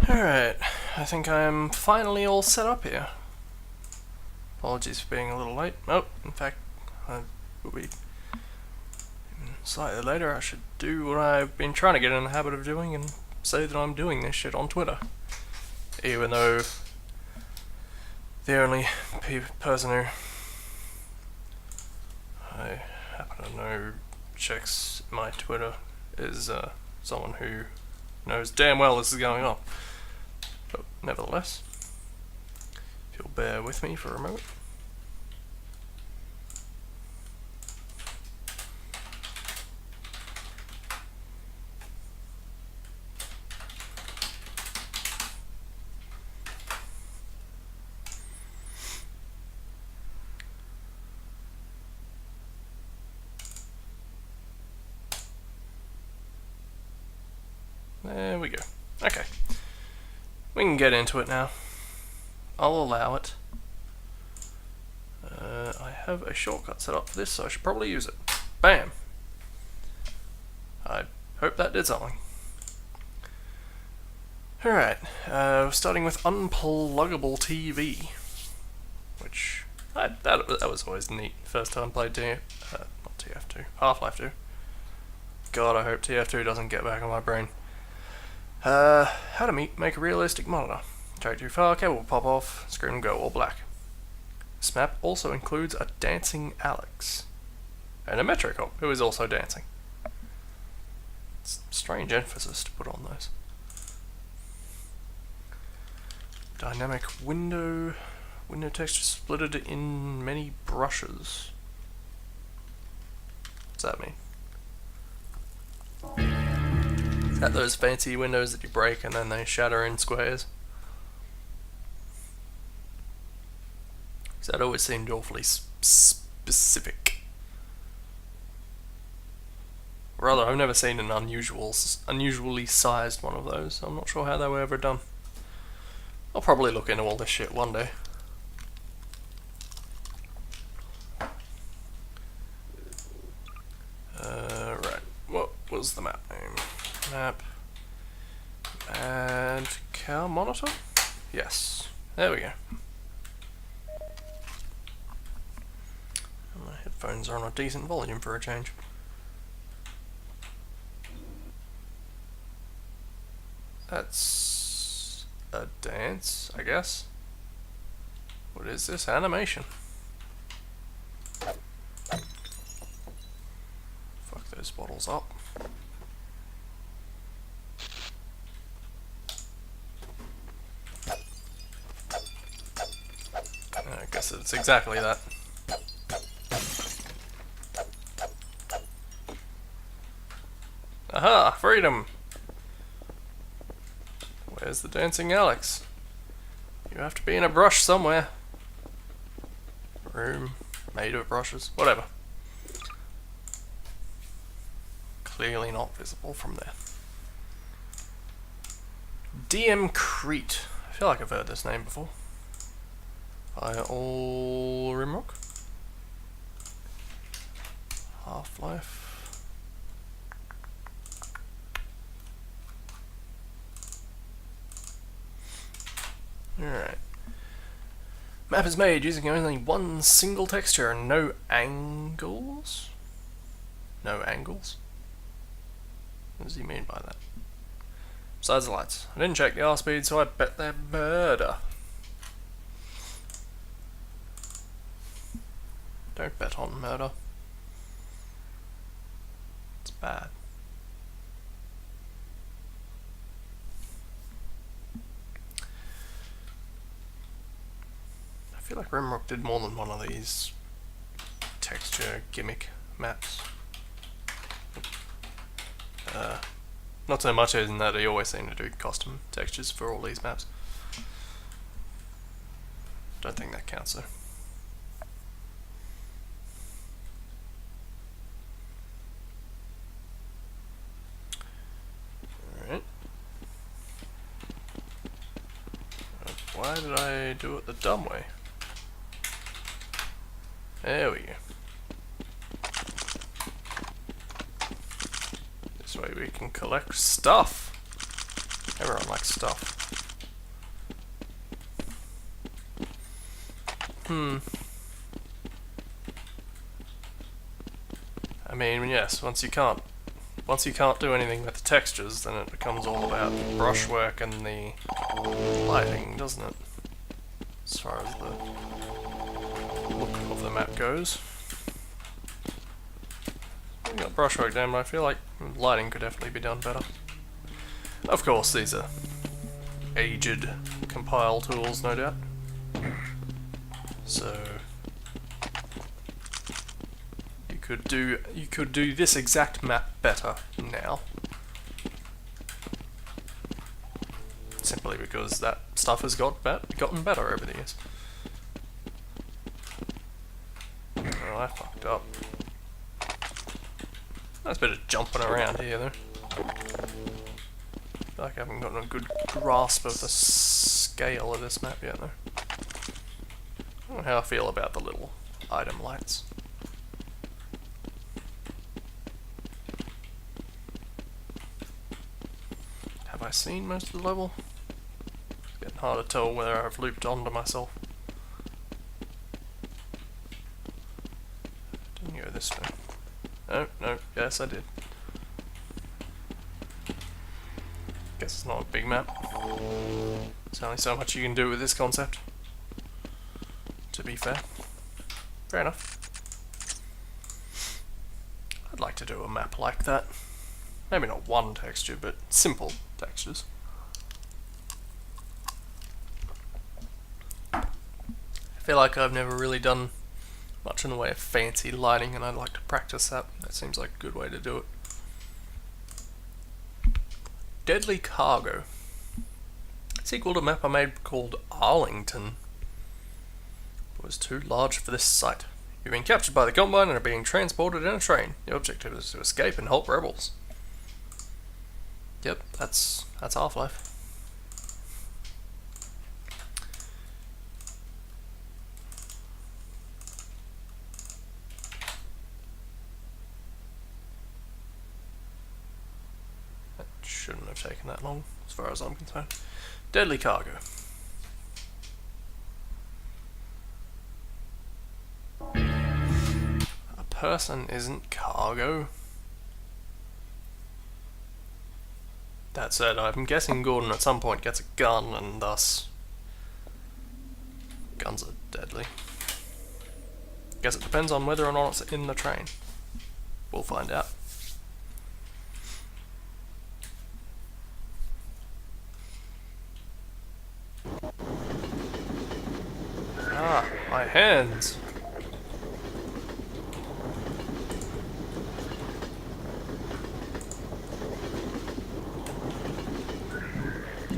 Alright, I think I'm finally all set up here. Apologies for being a little late. Oh, in fact, will be slightly later. I should do what I've been trying to get in the habit of doing and say that I'm doing this shit on Twitter. Even though the only person who I happen to know checks my Twitter is someone who knows damn well this is going on. But nevertheless, if you'll bear with me for a moment. There we go. Okay. We can get into it now. I'll allow it. I have a shortcut set up for this, so I should probably use it. Bam! I hope that did something. Alright, starting with unpluggable TV. Which, that was always neat. First time I played not TF2, Half-Life 2. God, I hope TF2 doesn't get back on my brain. How to make a realistic monitor. Take too far, cable will pop off, screen will go all black. This map also includes a dancing Alex. And a Metro cop, who is also dancing. It's strange emphasis to put on those. Dynamic window texture splitted in many brushes. What's that mean? Is that those fancy windows that you break and then they shatter in squares? Because that always seemed awfully specific. Rather, I've never seen an unusually sized one of those, so I'm not sure how they were ever done. I'll probably look into all this shit one day. Right, what was the map name? Map. And cow monitor? Yes. There we go. And my headphones are on a decent volume for a change. That's a dance, I guess. What is this? Animation. Fuck those bottles up. I guess it's exactly that. Aha! Freedom! Where's the dancing Alex? You have to be in a brush somewhere. Room made of brushes. Whatever. Clearly not visible from there. DM Crete. I feel like I've heard this name before. By all Rimrock. Half-Life. Alright. Map is made using only one single texture and no angles? No angles? What does he mean by that? Besides the lights. I didn't check the R speed, so I bet they're murder. Don't bet on murder. It's bad. I feel like Rimrock did more than one of these texture gimmick maps. Not so much as in that they always seem to do custom textures for all these maps. Don't think that counts though. Alright. Why did I do it the dumb way? There we go. This way we can collect stuff. Everyone likes stuff. I mean, yes, once you can't do anything with the textures, then it becomes all about brushwork and the lighting, doesn't it? As far as the look of the map goes. We got brushwork down, but I feel like lighting could definitely be done better. Of course, these are aged compile tools, no doubt. So you could do this exact map better now. Simply because that stuff has gotten better over the years. Oh, I fucked up. That's a bit of jumping around here though. I feel like I haven't gotten a good grasp of the scale of this map yet though. I don't know how I feel about the little item lights. Have I seen most of the level? It's getting hard to tell whether I've looped onto myself. Didn't go this way. No, no, yes I did. Guess it's not a big map. There's only so much you can do with this concept. To be fair. Fair enough. I'd like to do a map like that. Maybe not one texture, but simple textures. I feel like I've never really done much in the way of fancy lighting, and I'd like to practice that. That seems like a good way to do it. Deadly Cargo. Sequel to a map I made called Arlington. It was too large for this site. You've been captured by the Combine and are being transported in a train. Your objective is to escape and help rebels. Yep, that's Half-Life. That shouldn't have taken that long, as far as I'm concerned. Deadly Cargo. A person isn't cargo. That said, I'm guessing Gordon at some point gets a gun, and thus guns are deadly. Guess it depends on whether or not it's in the train. We'll find out. Ah, my hands!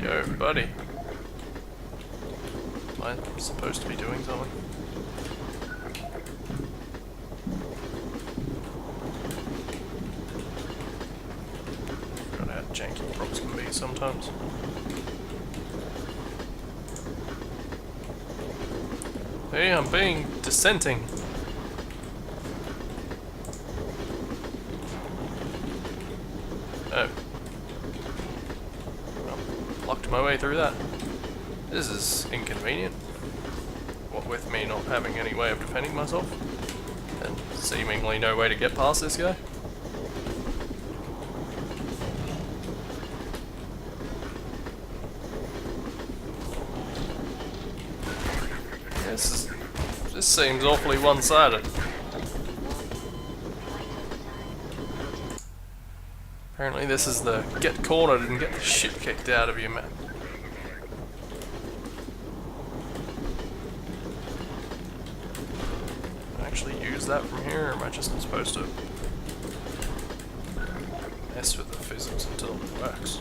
Yo, buddy. Am I supposed to be doing something? Forgot how janky props can be sometimes. Hey, I'm being dissenting. Oh. Locked my way through that. This is inconvenient. What with me not having any way of defending myself, and seemingly no way to get past this guy. This seems awfully one-sided. Apparently this is the get cornered and get the shit kicked out of you map. Can I actually use that from here, or am I just supposed to mess with the physics until it works?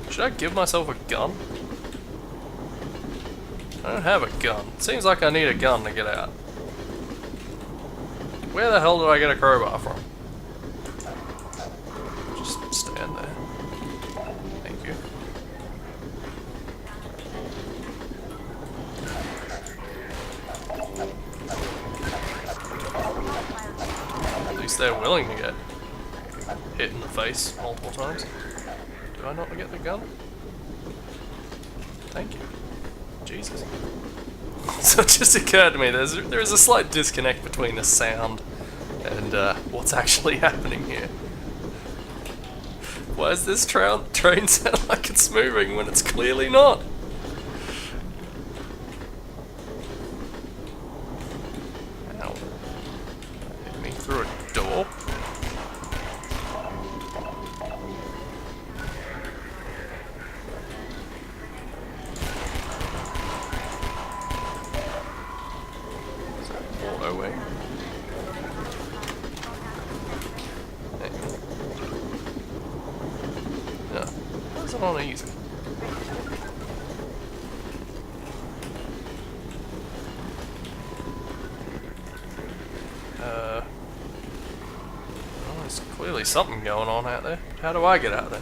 Should I give myself a gun? I don't have a gun. Seems like I need a gun to get out. Where the hell did I get a crowbar from? Just stand there. Thank you. At least they're willing to get hit in the face multiple times. Do I not get the gun? Thank you. Jesus. So it just occurred to me, there is a slight disconnect between the sound and what's actually happening here. Why does this train sound like it's moving when it's clearly not? Ow. Hit me through a door. Auto way. Hey. Yeah. Why is it on easy? Well, there's clearly something going on out there. How do I get out there?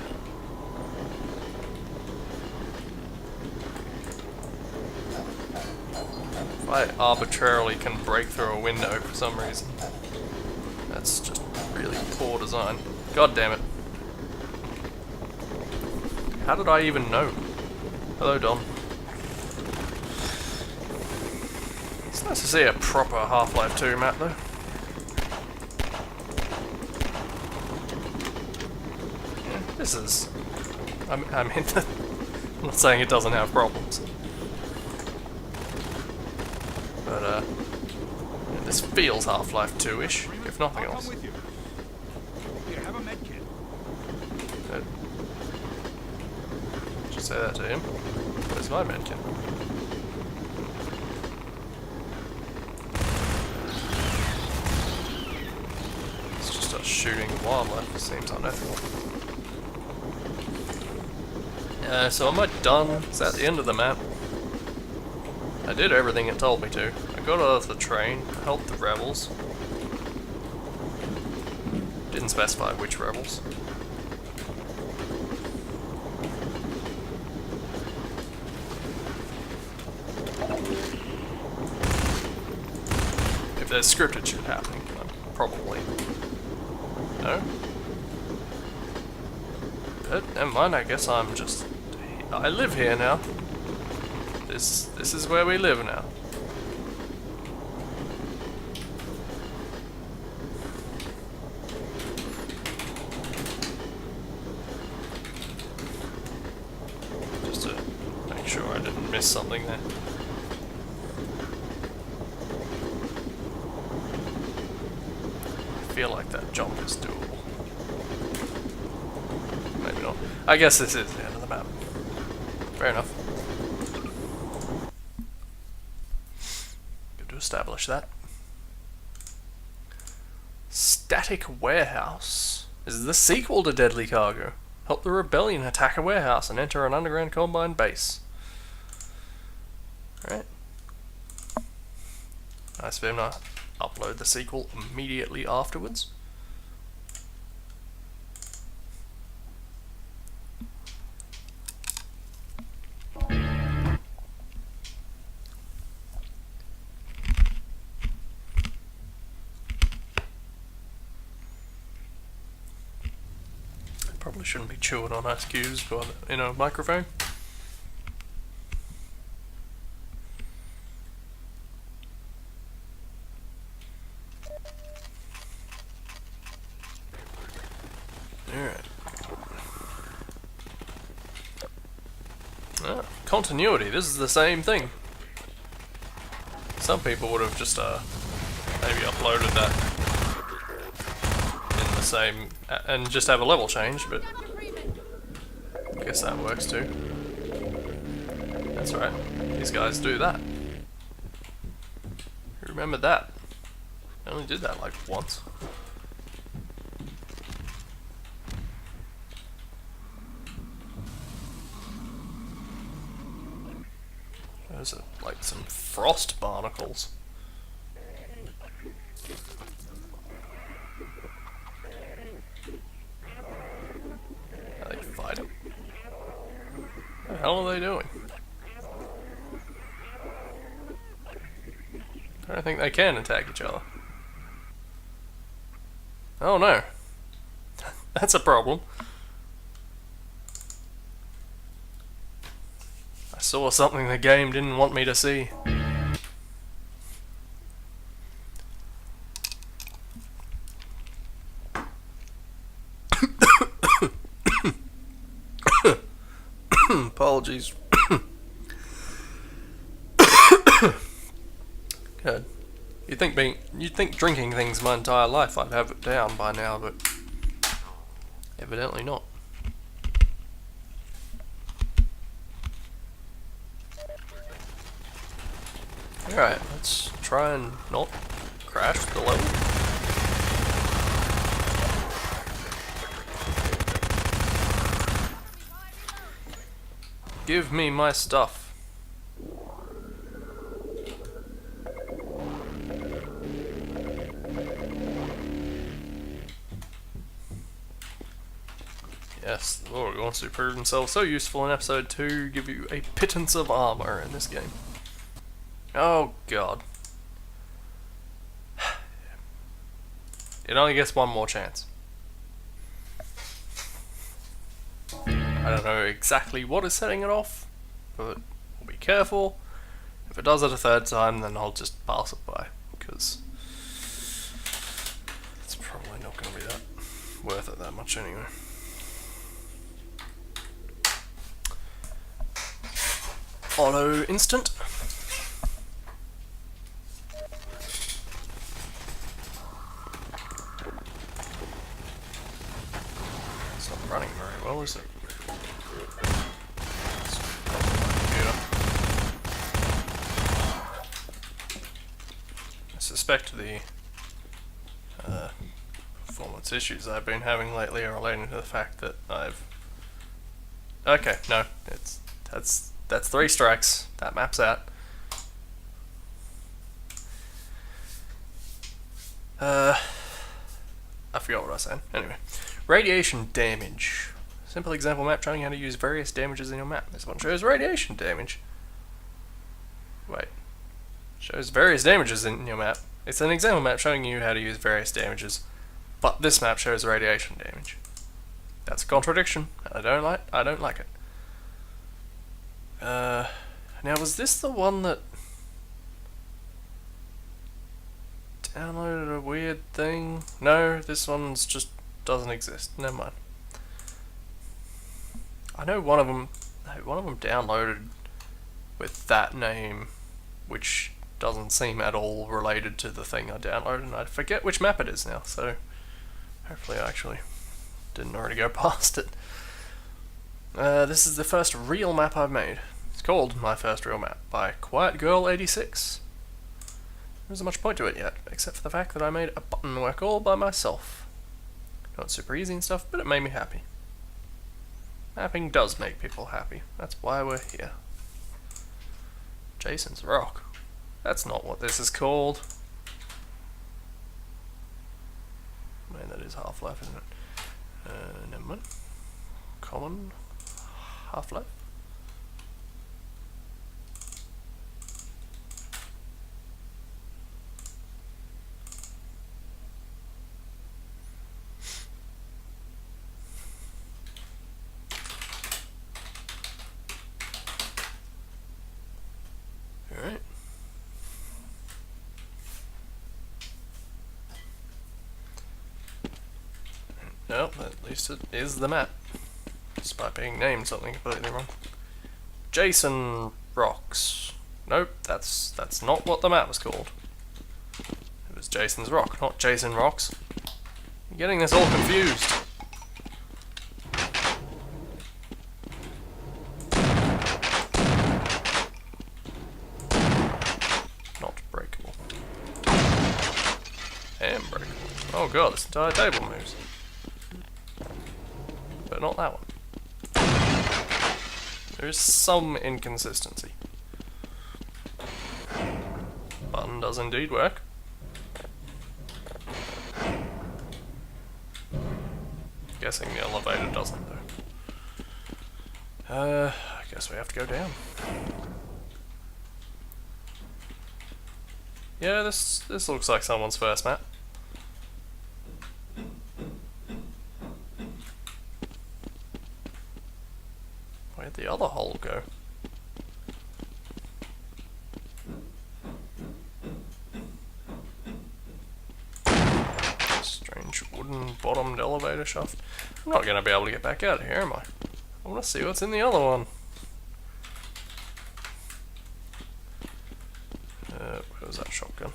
If I arbitrarily can break through a window for some reason, that's just really poor design. God damn it. How did I even know? Hello, Don. It's nice to see a proper Half-Life 2 map, though. Yeah, this is... I mean, I'm not saying it doesn't have problems. But, yeah, this feels Half-Life 2-ish, if nothing else. Should say that to him. Where's my medkit? It's just us shooting wildlife. It seems unethical. So am I done? Is that the end of the map? I did everything it told me to. I got off the train, helped the rebels. Didn't specify which rebels. If there's scripted shit happening, probably. No? But never mind, I guess I'm just... I live here now. This is where we live now. Just to make sure I didn't miss something there. I feel like that jump is doable. Maybe not. I guess this is the end of the map. Fair enough. Good to establish that. Static Warehouse. This is the sequel to Deadly Cargo. Help the rebellion attack a warehouse and enter an underground Combine base. Alright. Nice of him to upload the sequel immediately afterwards. Probably shouldn't be chewing on ice cubes in a microphone. Alright. Ah, continuity, this is the same thing. Some people would have just maybe uploaded that in the same and just have a level change, but I guess that works too. That's right, these guys do that. Who remembered that? I only did that like once. Those are like some frost barnacles. Are they fighting? What the hell are they doing? I don't think they can attack each other. Oh no. That's a problem. I saw something the game didn't want me to see. Apologies. Good. You'd think drinking things my entire life I'd have it down by now, but evidently not. Alright, let's try and not crash the level. Give me my stuff. Yes, the Lord wants to prove himself so useful in episode 2, give you a pittance of armor in this game. Oh god. It only gets one more chance. I don't know exactly what is setting it off, but we'll be careful. If it does it a third time, then I'll just pass it by, because it's probably not going to be that worth it that much anyway. Auto instant. It's not running very well, is it? I suspect the performance issues I've been having lately are related to the fact that I've... Okay, no, that's 3 strikes. That maps out. I forgot what I was saying. Anyway, radiation damage. Simple example map showing how to use various damages in your map. This one shows radiation damage. Wait. Shows various damages in your map. It's an example map showing you how to use various damages, but this map shows radiation damage. That's a contradiction. I don't like it. Now was this the one that downloaded a weird thing? No, this one's just doesn't exist. Never mind. I know one of them downloaded with that name, which doesn't seem at all related to the thing I downloaded, and I forget which map it is now, so hopefully I actually didn't already go past it. This is the first real map I've made. It's called My First Real Map by Quiet Girl 86. There isn't much point to it yet, except for the fact that I made a button work all by myself. Not super easy and stuff, but it made me happy. Mapping does make people happy. That's why we're here. Jason's Rock. That's not what this is called. Man, that is Half-Life, isn't it? Never mind. Common Half-Life. Alright. Well, at least it is the map, despite being named something completely wrong. Jason Rocks. Nope, that's not what the map was called. It was Jason's Rock, not Jason Rocks. I'm getting this all confused. Not breakable. And breakable. Oh god, this entire table moves. But not that one. There's some inconsistency. Button does indeed work. Guessing the elevator doesn't though. I guess we have to go down. Yeah, this looks like someone's first map. Where'd the other hole go? bottomed elevator shaft. I'm not going to be able to get back out of here, am I? I want to see what's in the other one. Where was that shotgun?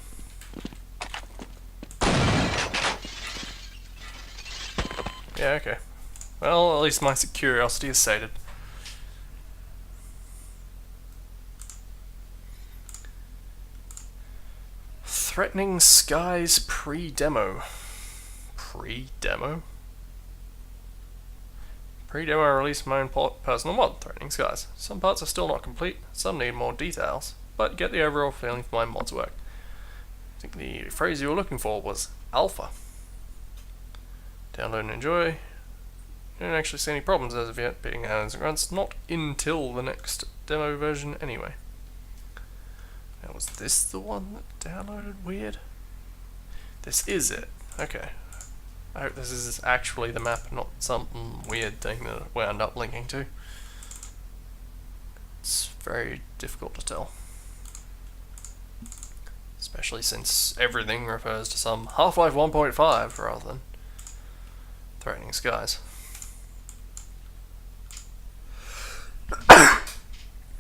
Yeah, okay. Well, at least my curiosity is sated. Threatening Skies pre-demo. Pre-demo? Pre-demo released my own personal mod, Threatening Skies. Some parts are still not complete, some need more details, but get the overall feeling for my mod's work. I think the phrase you were looking for was alpha. Download and enjoy. I don't actually see any problems as of yet, beating hands and grunts, not until the next demo version anyway. Now, was this the one that downloaded weird? This is it. Okay. I hope this is actually the map, not some weird thing that it wound up linking to. It's very difficult to tell. Especially since everything refers to some Half-Life 1.5 rather than Threatening Skies.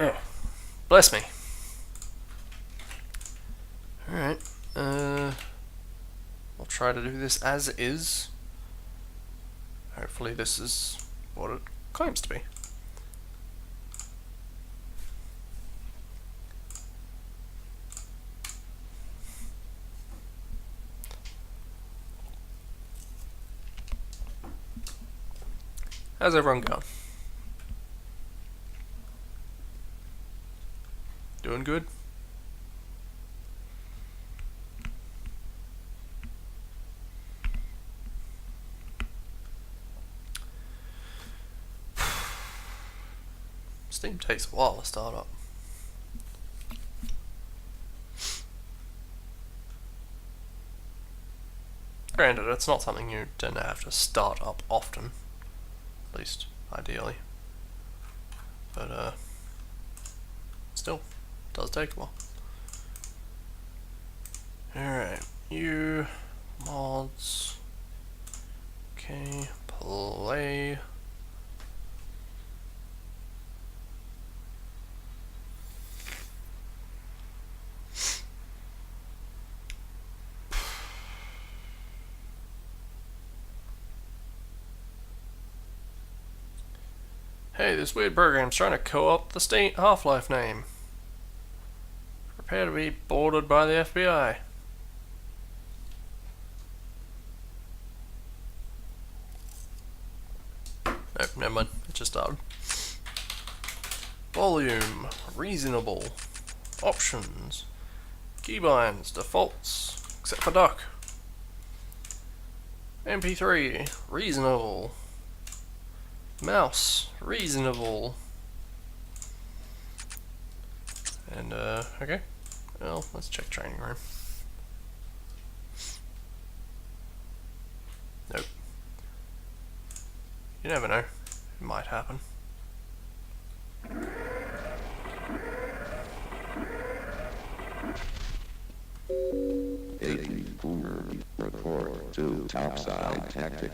Oh, bless me. Alright, I'll try to do this as is. Hopefully this is what it claims to be. How's everyone going? Doing good? Steam takes a while to start up. Granted, it's not something you tend to have to start up often. At least, ideally. But, still, it does take a while. Alright, you mods. Okay, play. Hey, this weird program's trying to co-opt the Half-Life name. Prepare to be boarded by the FBI. Nope, never mind. It just started. Volume. Reasonable. Options. Keybinds. Defaults. Except for duck. MP3. Reasonable. Mouse, reasonable. And, okay. Well, let's check training room. Nope. You never know. It might happen.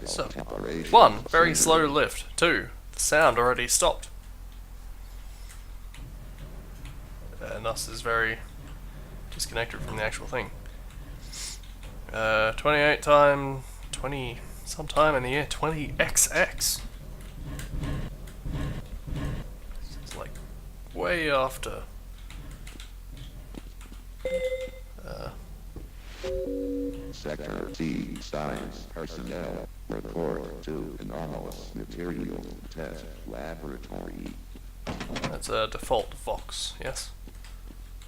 So, 1. Very slow lift. 2. The sound already stopped. And thus is very disconnected from the actual thing. 28 time 20 sometime in the year 20XX. It's like way after. Sector C, science personnel, report to anomalous material test laboratory. That's a default Vox, yes?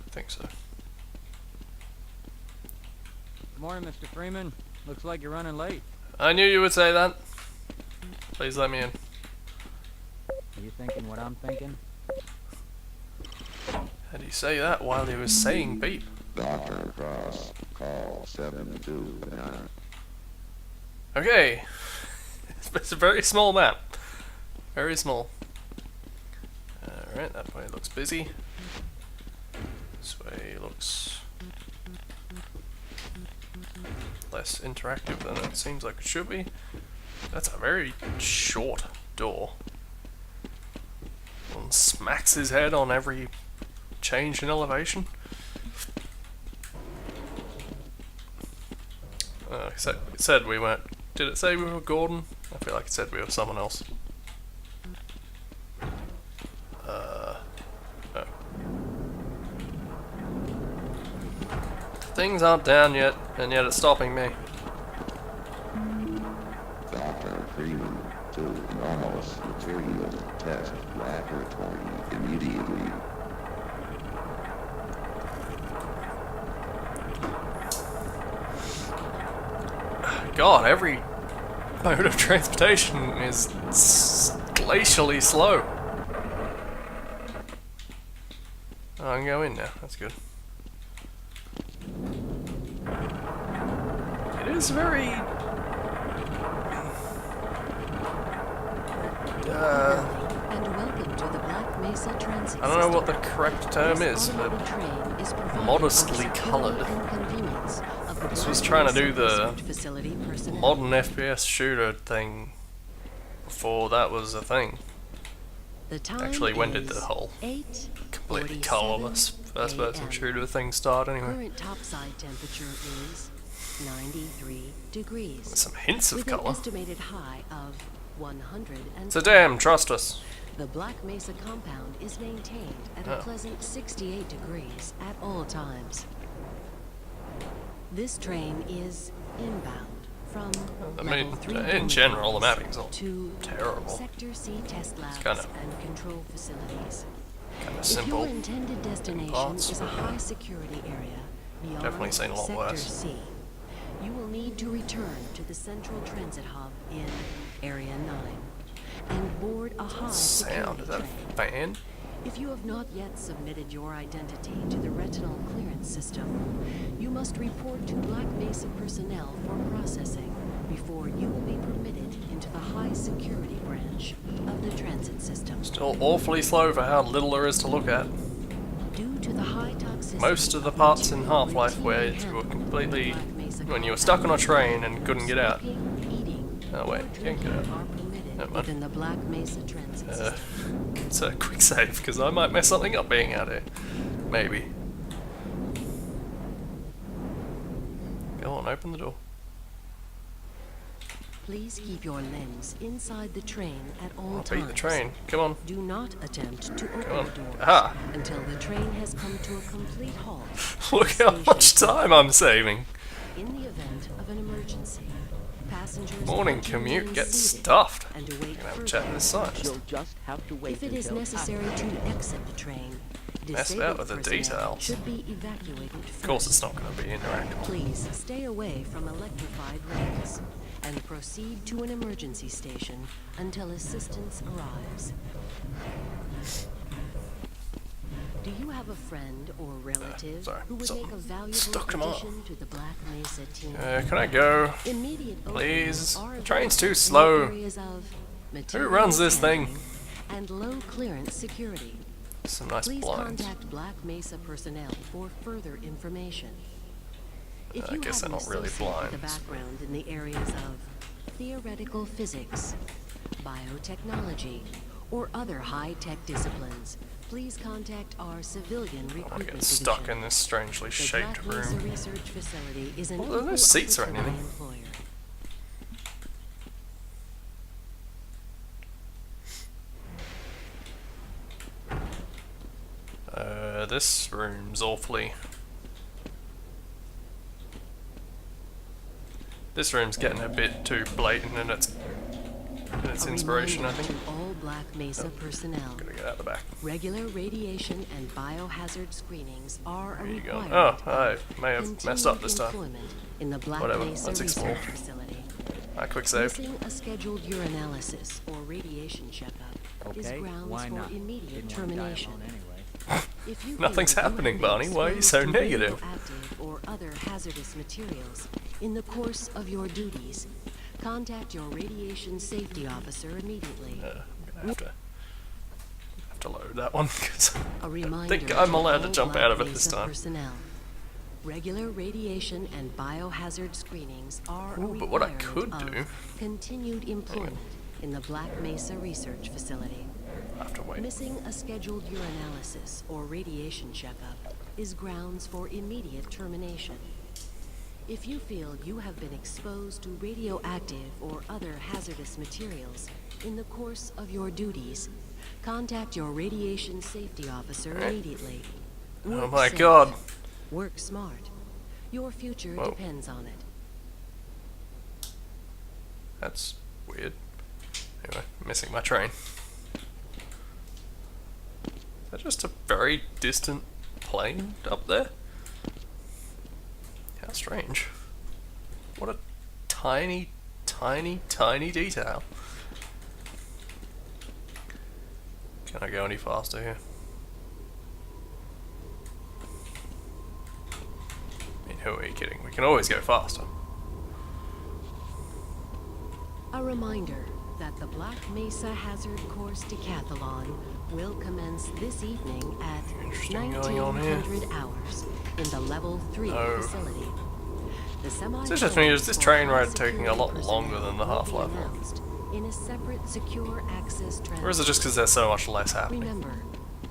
I think so. Good morning, Mr. Freeman. Looks like you're running late. I knew you would say that. Please let me in. Are you thinking what I'm thinking? How do you say that while he was saying beep? Dr. Cross, call 729. Okay. It's a very small map. Very small. Alright, that way looks busy. This way looks less interactive than it seems like it should be. That's a very short door. One smacks his head on every change in elevation. It said we weren't. Did it say we were Gordon? I feel like it said we were someone else. Oh. Things aren't down yet, and yet it's stopping me. Dr. Freeman to anomalous material test laboratory immediately. God, every mode of transportation is glacially slow. Oh, I can go in now. That's good. It is very... and welcome to the Black Mesa Transit I don't know what the System. correct term This is, automated but train is provided modestly for security coloured. and convenience of the This Black was trying to Mesa do the Research Facility personnel. modern FPS shooter thing before that was a thing. The time Actually, when did is the whole 8:47 completely colourless first-person a.m. shooter thing start anyway? Current topside temperature is 93 degrees. With some hints of with an colour. estimated high of 100. So damn, trust us. The Black Mesa compound is maintained at a Oh. pleasant 68 degrees at all times. This train is inbound from I level mean, 3 in general, the dormitories mapping's all to terrible. Sector C test labs kinda- and control facilities. Kind of If simple. your intended destination parts. is a high security area beyond Definitely seen a lot Sector worse. C, you will need to return to the central transit hub in Area 9 and board a high Sound, security is that train. a fan? If you have not yet submitted your identity to the retinal clearance system, you must report to Black Mesa personnel for processing before you will be permitted into the high security branch of the transit system. Still awfully slow for how little there is to look at. Due to the high toxicity Most of the of parts in material Half-Life where routinely you were handled completely... by Black Mesa when you were compound, stuck on a train and couldn't get out. smoking, eating, Oh, wait, or you can drinking get out. are permitted Never mind. within the Black Mesa transit system. It's a quick save, because I might mess something up being out here. Maybe. Go on, open the door. Please keep your limbs inside the train at all I'll times. beat the train. Come on. Do not attempt to open on. the doors Aha. until the train has come to a complete halt. Look how much time I'm saving. In the event of an emergency, passengers Morning are to commute remain gets seated stuffed. and await Gonna have a further chat with this scientist. You'll just have to wait If it is until necessary to exit the train, Mess disabled about with the personnel details. should be evacuated first. Of course it's not going to be interactive. Please stay away from electrified rails and proceed to an emergency station until assistance arrives. Do you have a friend or relative sorry, who would something make a valuable stuck 'em up. addition to the Black Mesa team? Can I go? Immediate please? openings are The train's too available in slow. areas of Who material runs this thing? handling and low clearance security. Some nice Please blinds. contact Black Mesa personnel for further information. If I you guess have they're an not really associate with a blinds. background in the areas of theoretical physics, biotechnology, or other high-tech disciplines, please contact our civilian I want to recruitment get stuck division. in this strangely The shaped Black Mesa room. Research Facility is an Well, there are no equal seats or opportunity anything. employer. This room's awfully... This room's getting a bit too blatant in its A inspiration, I reminder think. to all Black Mesa personnel. Gotta get out the back. Regular radiation and biohazard screenings are a There you go. requirement. Oh, I may have messed up this time. Employment in the Black Whatever, Mesa let's Research explore. Facility. Quick save. Missing a scheduled urinalysis or radiation checkup is Okay, grounds why for not? immediate Didn't want to die termination. alone anyway. If you Nothing's feel you happening, have been Barney. Why are you so exposed to negative? radioactive or other hazardous materials in the course of your duties, contact your radiation safety officer immediately. I'm gonna have to load that one because A I reminder think I'm to allowed to all jump Black out of it this Mesa time. personnel. Regular radiation and biohazard screenings are a Ooh, but what I requirement could do... of continued employment in the Black Mesa Research Facility. I have to wait. Missing a scheduled urinalysis or radiation checkup is grounds for immediate termination. If you feel you have been exposed to radioactive or other hazardous materials in the course of your duties, contact your radiation safety officer immediately. Oh Work my safe. god. Work smart. Your future Whoa. depends on it. That's weird. Anyway, missing my train. Is that just a very distant plane up there? How strange. What a tiny, tiny, tiny detail. Can I go any faster here? I mean, who are you kidding? We can always go faster. A reminder that the Black Mesa Hazard Course Decathlon will commence this evening at Interesting going on here. 1900 hours in the Level 3 Oh. facility. The It's interesting, is this train ride taking a lot longer than the half-life one? in a separate secure access Or is it just because there's so much less happening? Remember,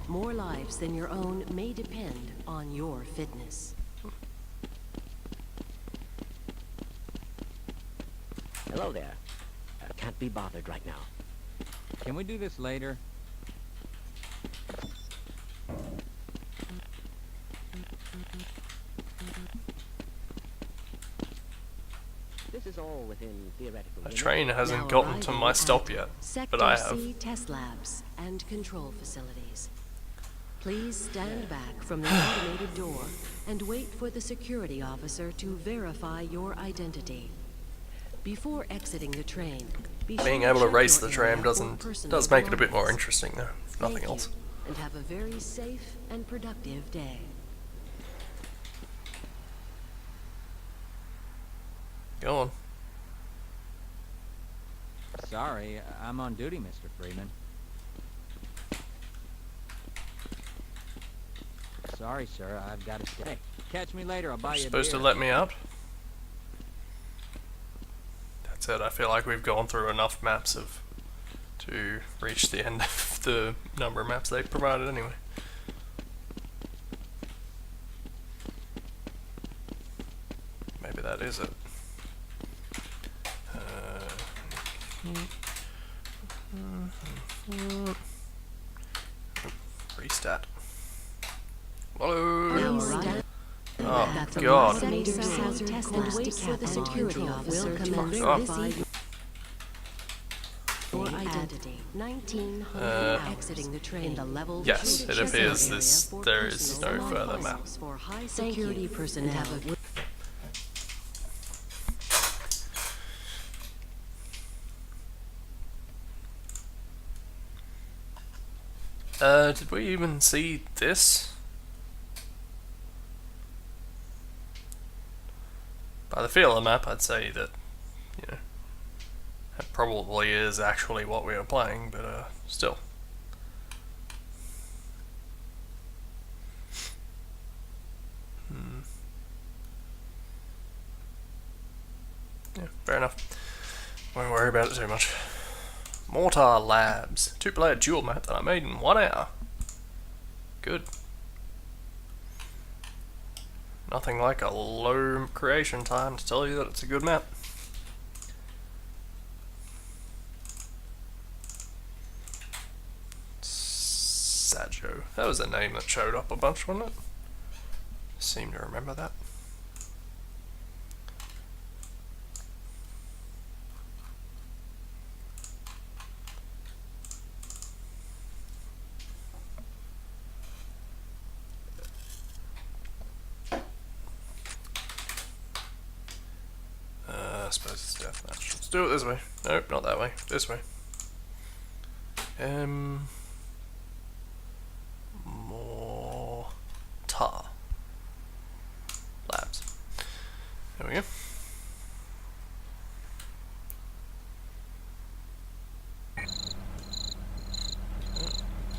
more lives than your own may depend on your fitness. Hello there. Can't be bothered right now. Can we do this later? This is all within theoretical The limits. train hasn't Now gotten to arriving my at stop yet, Sector but I have. C test labs and control facilities. Please stand back from the automated door and wait for the security officer to verify your identity. Before exiting the train, be Being sure able to check race your the tram area for personal does make it a bit more belongings. interesting though, if nothing Thank else. you, and have a very safe and productive day. Go on. Sorry, I'm on duty, Mr. Freeman. Sorry, sir, I've got to stay. Catch me later, I'll buy You're you a supposed to beer. let me out? That's it, I feel like we've gone through enough maps to reach the end of the number of maps they provided anyway. Maybe that is it. Restat. Hello. Please stand Oh back from god. the automated door and wait for the security officer to verify your identity. 1900 exiting the train in the level Yes, 3 it appears area this for there is no personal further map. belongings for high security personnel. Did we even see this? By the feel of the map, I'd say that, you know, that probably is actually what we are playing, but still. Yeah, fair enough. Won't worry about it too much. Mortar Labs. 2-player dual map that I made in 1 hour. Good. Nothing like a low creation time to tell you that it's a good map. Sajo. That was a name that showed up a bunch, wasn't it? Seem to remember that. I suppose it's deathmatch. Let's do it this way. Nope, not that way. This way. Mortar Labs. There we go.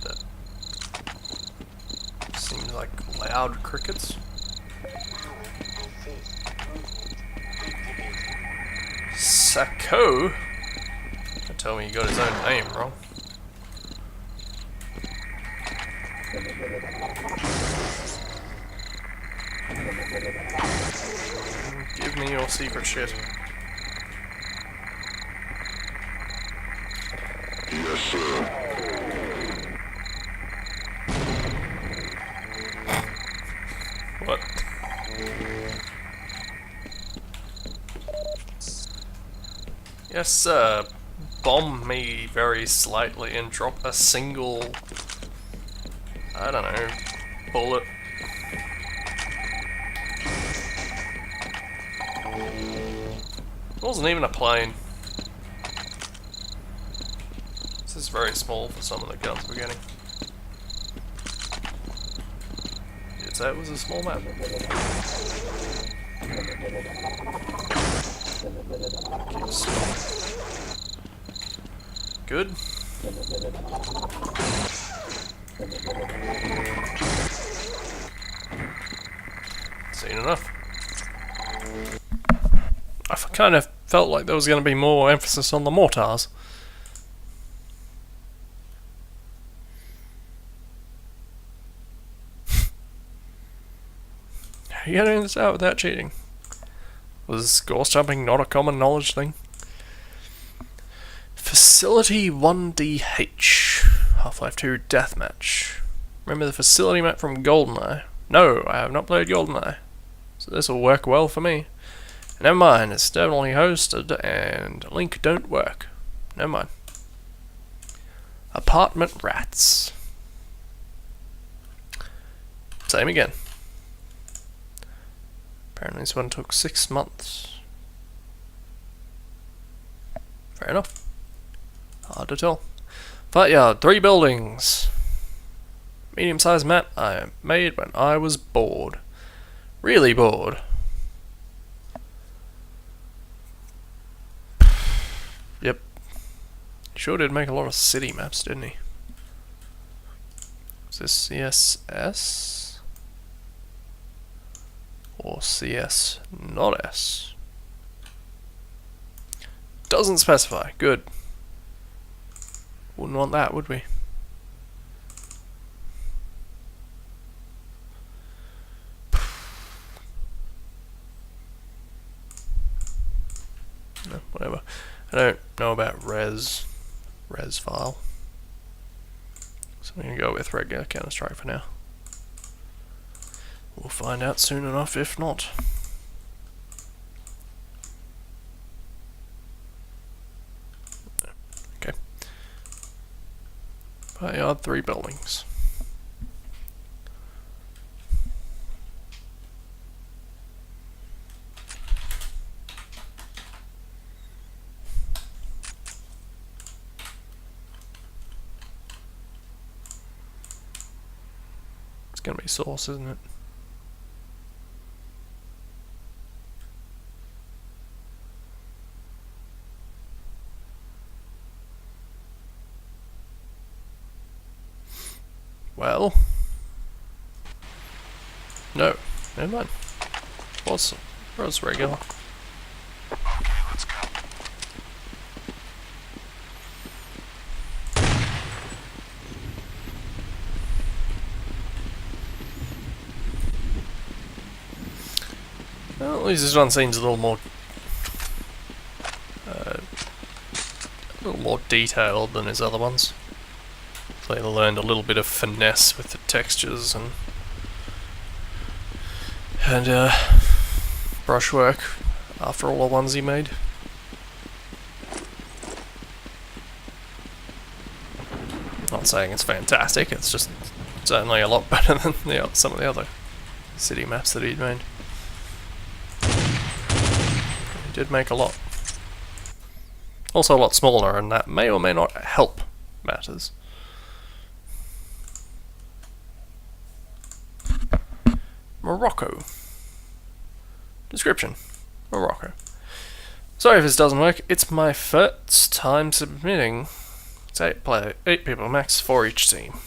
That seems like loud crickets. Sacco? Don't tell me he got his own name wrong. Give me your secret shit. Yes, sir. What? Yes, sir. Bomb me very slightly and drop a single, I don't know, bullet. It wasn't even a plane. This is very small for some of the guns we're getting. You'd say it was a small map. Keep small. Good. Seen enough. I kind of felt like there was going to be more emphasis on the mortars. How are you getting this out without cheating? Was ghost jumping not a common knowledge thing? Facility 1DH. Half-Life 2 Deathmatch. Remember the facility map from GoldenEye? No, I have not played GoldenEye. So this will work well for me. Never mind, it's definitely hosted and link don't work. Never mind. Apartment Rats. Same again. Apparently this one took 6 months. Fair enough. Hard to tell. But yeah, 3 buildings. Medium-sized map I made when I was bored. Really bored. Yep. He sure did make a lot of city maps, didn't he? Is this CSS? Or CS not S? Doesn't specify. Good. Wouldn't want that, would we? No, whatever. I don't know about res file. So I'm going to go with regular Counter-Strike for now. We'll find out soon enough if not. Okay. Backyard, 3 buildings. It's gonna be source, isn't it? Well, no, never mind. Was regular. Okay, let's go. Well, at least this one seems a little more detailed than his other ones. So they learned a little bit of finesse with the textures and brushwork after all the ones he made. Not saying it's fantastic, it's just certainly a lot better than some of the other city maps that he'd made. He did make a lot. Also a lot smaller, and that may or may not help matters. Morocco. Description. Morocco. Sorry if this doesn't work, it's my first time submitting. It's 8 people max, 4 each team.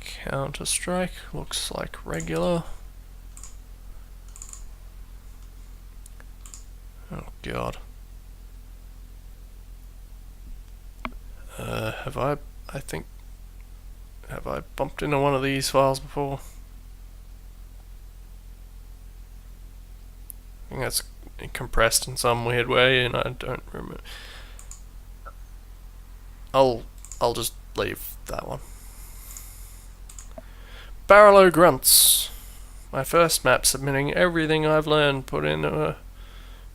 Counter-Strike looks like regular. Oh god. Have I bumped into one of these files before? I think that's compressed in some weird way, and I don't remember. I'll just leave that one. Barlow Grunts. My first map, submitting everything I've learned, put in a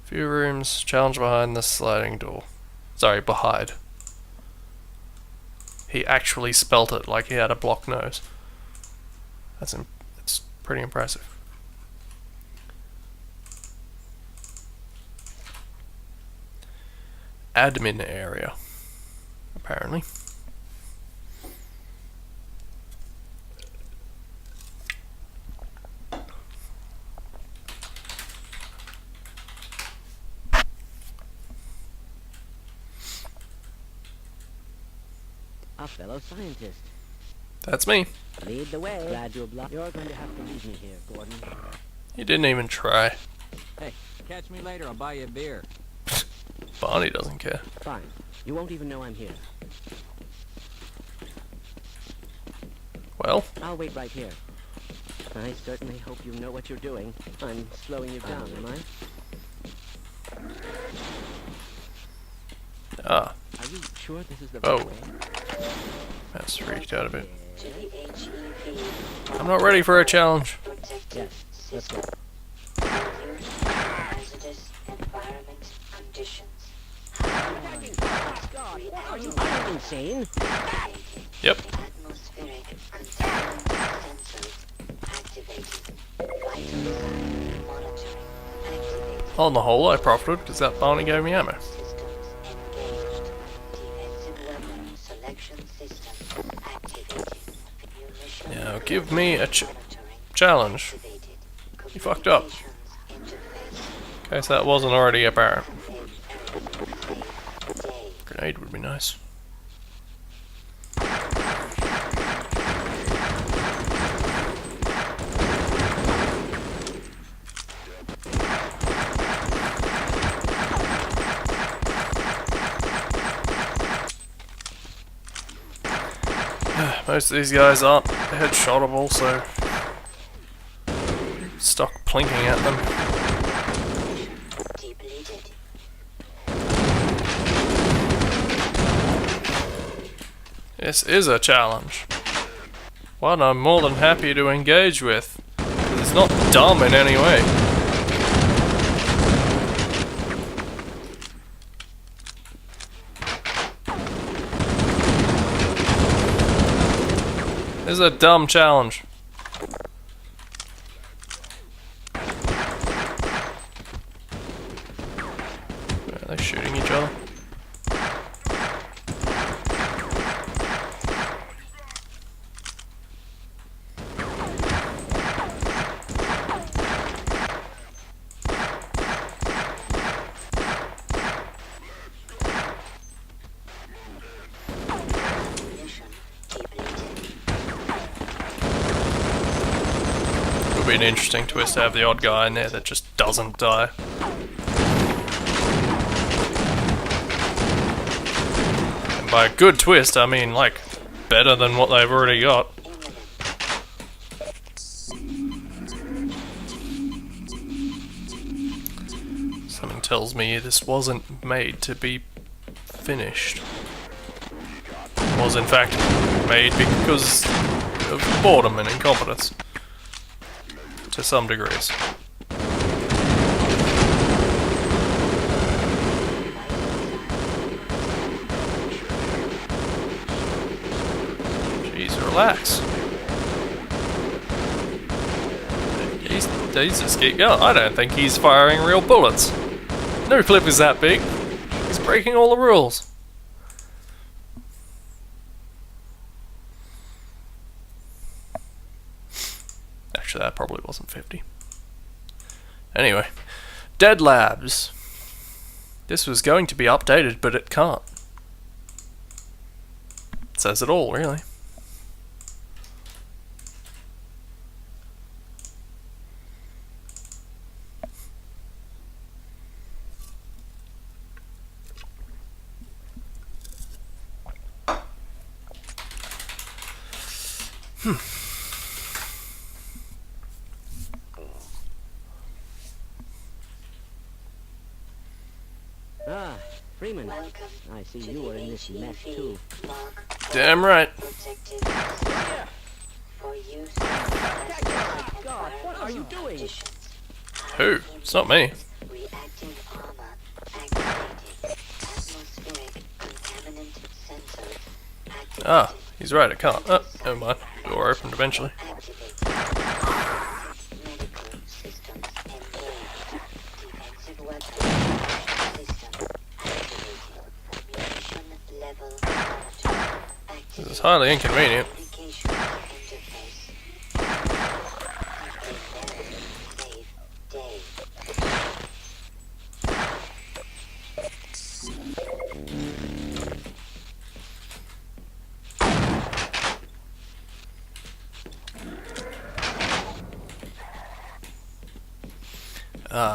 few rooms, challenge behind the sliding door. Sorry, behind. He actually spelt it like he had a block nose. That's pretty impressive. Admin area, apparently. A fellow scientist. That's me. Lead the way. Glad you're You're going to have to leave me here, Gordon. You didn't even try. Hey, catch me later. I'll buy you a beer. Barney doesn't care. Fine. You won't even know I'm here. Well, I'll wait right here. I certainly hope you know what you're doing. I'm slowing you down, am I? ah, Are you sure this is the Oh. right way? that's freaked out a bit. I'm not ready for a challenge. Yes, let's go. Are you insane? Yep. On the whole, I profited because that Barney gave me ammo. Now give me a challenge. You fucked up. In case that wasn't already apparent. Grenade would be nice. Most of these guys aren't headshotable, so stuck plinking at them. This is a challenge. One I'm more than happy to engage with. It's not dumb in any way. This is a dumb challenge. Are they shooting each other? Would be an interesting twist to have the odd guy in there that just doesn't die. And by a good twist, I mean like better than what they've already got. Something tells me this wasn't made to be finished. It was in fact made because of boredom and incompetence. To some degrees. Jeez, relax. He's just keep going. I don't think he's firing real bullets. No clip is that big. He's breaking all the rules. Actually, that probably wasn't 50. Anyway, Dead Labs. This was going to be updated, but it can't. It says it all, really. Ah, Freeman. I see you were in this mess too. Damn right. God, what are you doing? Who? It's not me. Reactive armor activated. Atmospheric contaminant sensors activated. Ah, he's right, I can't. Oh, never mind. Door opened eventually. Activated. Medical systems engaged. Defensive weapons system activated. Munition level monitor This is activated. highly inconvenient. Communication interface. Save day.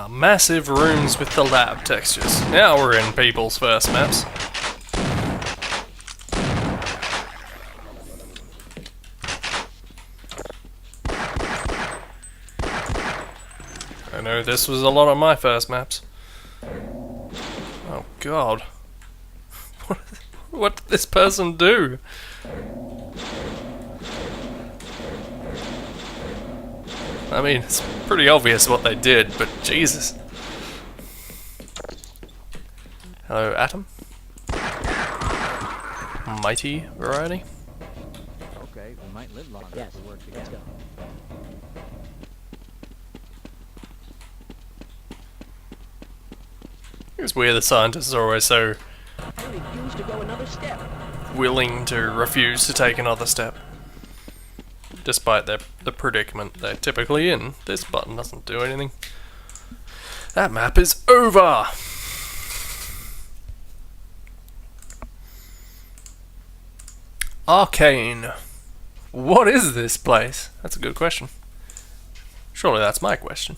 Massive rooms with the lab textures. Now we're in people's first maps. I know this was a lot of my first maps. Oh god. What did this person do? I mean, it's pretty obvious what they did, but Jesus. Hello, Atom. Mighty variety. Okay, we might live longer Yes, if we work let's together. go. It's weird the scientists are always so I refuse to go another step. willing to refuse to take another step. Despite the predicament they're typically in. This button doesn't do anything. That map is over! Arcane. What is this place? That's a good question. Surely that's my question.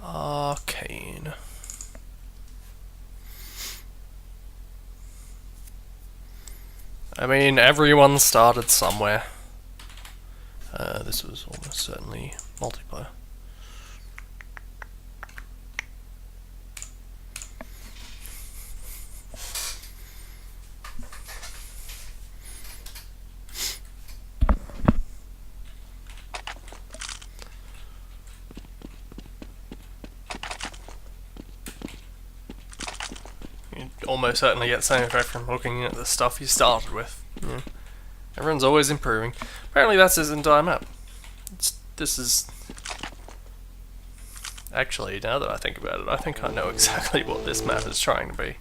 Arcane. I mean, everyone started somewhere. This was almost certainly multiplayer. You almost certainly get the same effect from looking at the stuff you started with. Yeah. Everyone's always improving. Apparently that's his entire map. This is... Actually, now that I think about it, I think I know exactly what this map is trying to be.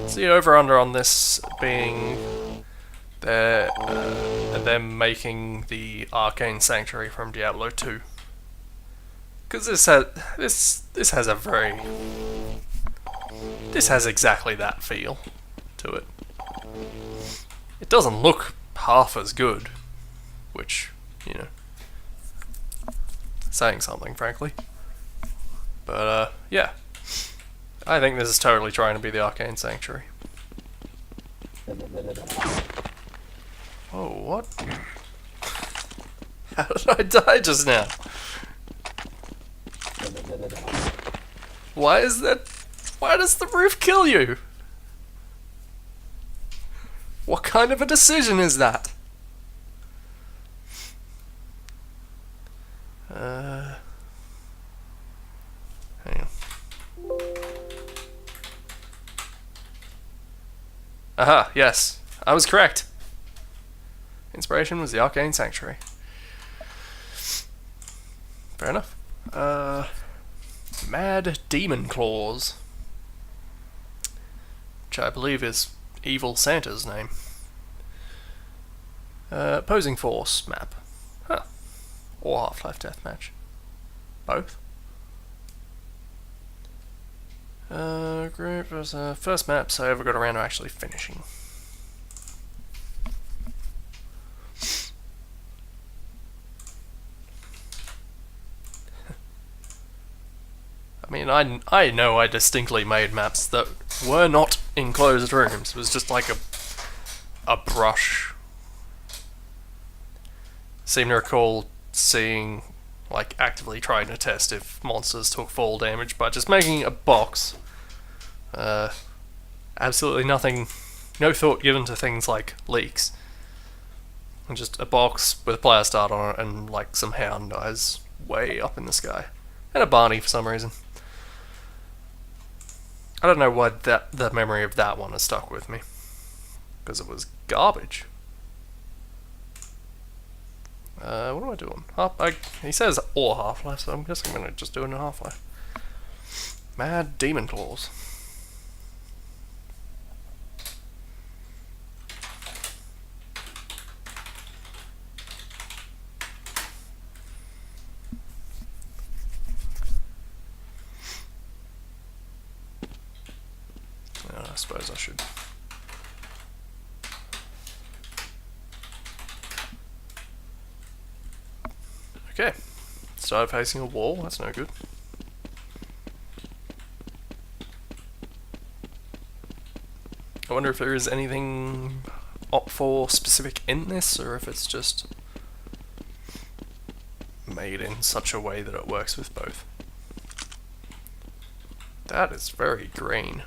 See, over-under on this being... them making the Arcane Sanctuary from Diablo 2. Because this has a very... This has exactly that feel to it. It doesn't look half as good, which, you know, saying something, frankly. But, yeah. I think this is totally trying to be the Arcane Sanctuary. Oh, what? How did I die just now? Why is that? Why does the roof kill you? What kind of a decision is that? Hang on. Aha, yes. I was correct. Inspiration was the Arcane Sanctuary. Fair enough. Mad Demon Claws, which I believe is Evil Santa's name. Opposing Force map. Huh. Or Half-Life Deathmatch. Both. Group was first map, so I ever got around to actually finishing. mean, I know I distinctly made maps that were not enclosed rooms. It was just like a brush. Seem to recall seeing, like, actively trying to test if monsters took fall damage by just making a box. Absolutely nothing, no thought given to things like leaks. And just a box with a player start on it and, like, some hound eyes way up in the sky. And a Barney for some reason. I don't know why the memory of that one has stuck with me. Because it was garbage. What am I doing? He says or Half-Life, so I'm guessing I'm going to just do it in Half-Life. Mad Demon Claws. I suppose I should. Okay, started facing a wall, that's no good. I wonder if there is anything op4 specific in this, or if it's just made in such a way that it works with both. That is very green.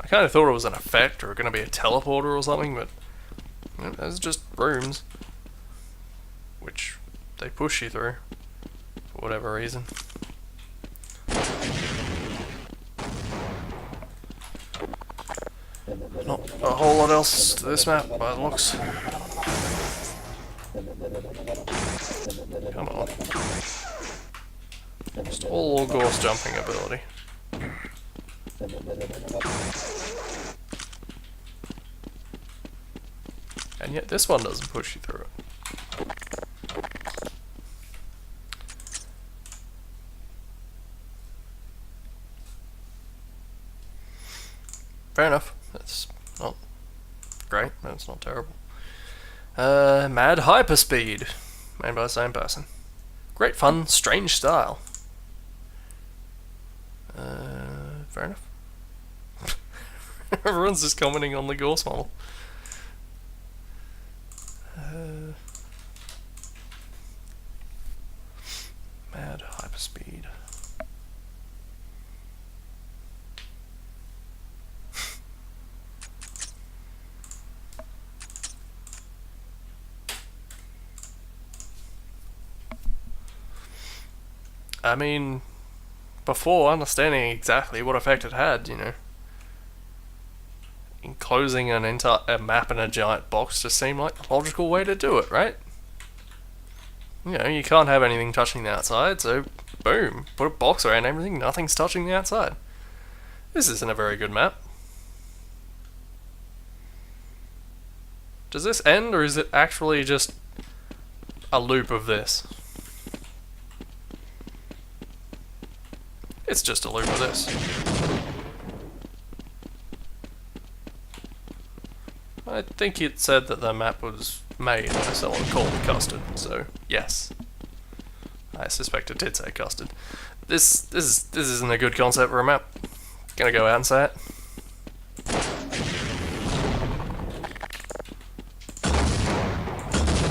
I kind of thought it was an effect or going to be a teleporter or something, but it's just rooms, which they push you through for whatever reason. Not a whole lot else to this map by the looks. Come on. Just all Gorse jumping ability. And yet this one doesn't push you through it. Fair enough. That's not great, but it's not terrible. Mad Hyperspeed, made by the same person. Great fun, strange style. Fair enough. Everyone's just commenting on the Gorse model. Mad Hyperspeed. I mean, before understanding exactly what effect it had, you know, enclosing an entire map in a giant box just seemed like the logical way to do it, right? You know, you can't have anything touching the outside, so boom, put a box around everything, nothing's touching the outside. This isn't a very good map. Does this end, or is it actually just a loop of this? It's just a loop of this. I think it said that the map was made by someone called Custard, so yes. I suspect it did say Custard. This isn't a good concept for a map. Gonna go out and say it.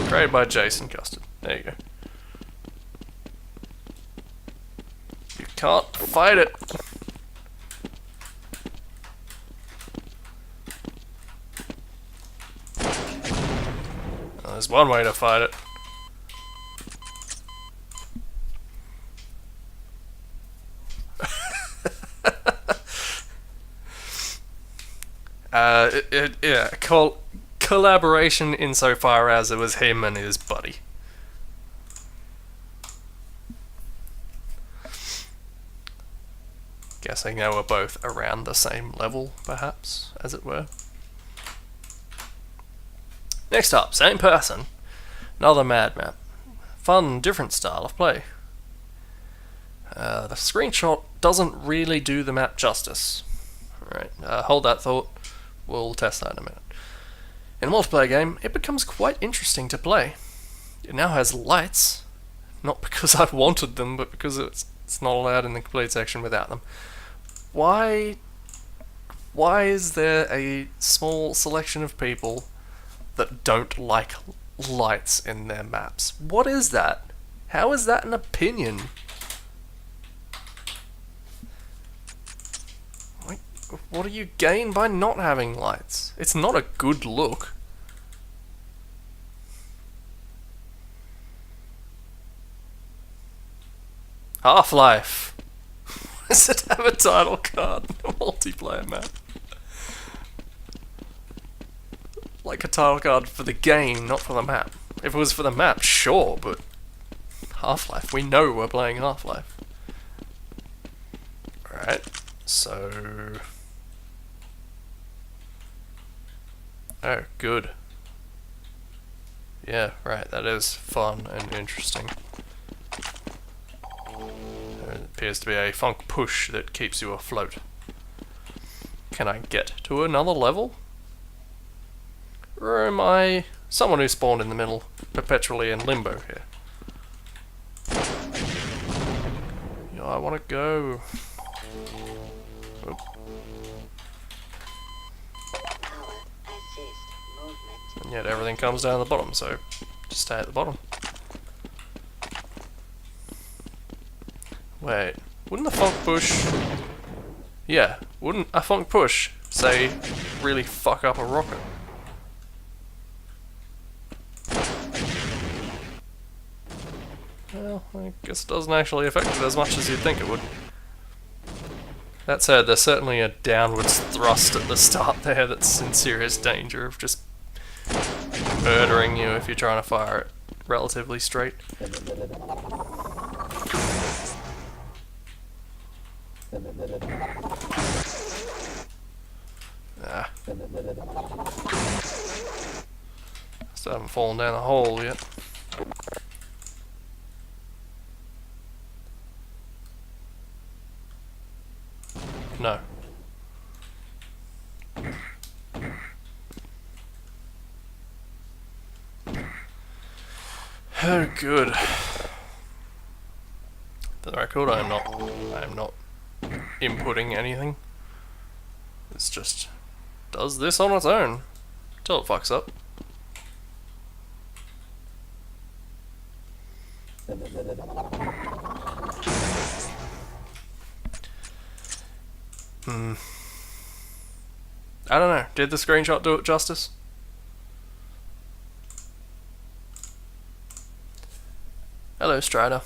Created by Jason Custard. There you go. You can't fight it. Well, there's one way to fight it. Yeah, collaboration insofar as it was him and his buddy. Guessing they were both around the same level, perhaps, as it were. Next up, same person. Another mad map. Fun, different style of play. The screenshot doesn't really do the map justice. Alright, hold that thought. We'll test that in a minute. In a multiplayer game, it becomes quite interesting to play. It now has lights, not because I wanted them, but because it's It's not allowed in the complete section without them. Why is there a small selection of people that don't like lights in their maps? What is that? How is that an opinion? Like, what do you gain by not having lights? It's not a good look. Half-Life. Does it have a title card in a multiplayer map? Like a title card for the game, not for the map. If it was for the map, sure, but Half-Life, we know we're playing Half-Life. Alright, so... Oh, good. Yeah, right, that is fun and interesting. There appears to be a funk push that keeps you afloat. Can I get to another level? Or am I someone who spawned in the middle, perpetually in limbo here? Yeah, I want to go. Oop. Power assist movement. And yet everything comes down the bottom, so just stay at the bottom. Wait, wouldn't a funk push... Yeah, wouldn't a funk push, say, really fuck up a rocket? Well, I guess it doesn't actually affect it as much as you'd think it would. That said, there's certainly a downwards thrust at the start there that's in serious danger of just murdering you if you're trying to fire it relatively straight. Ah. Still haven't fallen down the hole yet. No. Oh, good. For the record, I am not inputting anything. It's just does this on its own till it fucks up. I don't know. Did the screenshot do it justice? Hello, Strider.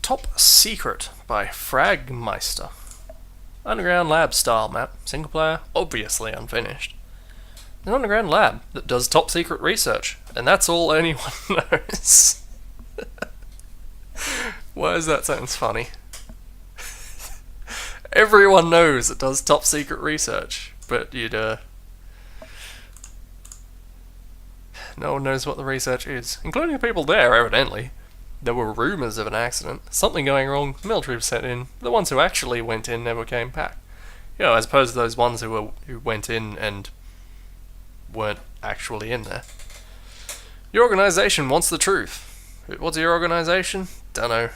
Top Secret by Fragmeister. Underground lab style map, single player, obviously unfinished. An underground lab that does top secret research, and that's all anyone knows. Why is that sentence funny? Everyone knows it does top secret research, but no one knows what the research is, including the people there, evidently. There were rumours of an accident, something going wrong, the military was sent in, the ones who actually went in never came back. You know, as opposed to those ones who went in and weren't actually in there. Your organisation wants the truth. What's your organisation? Dunno.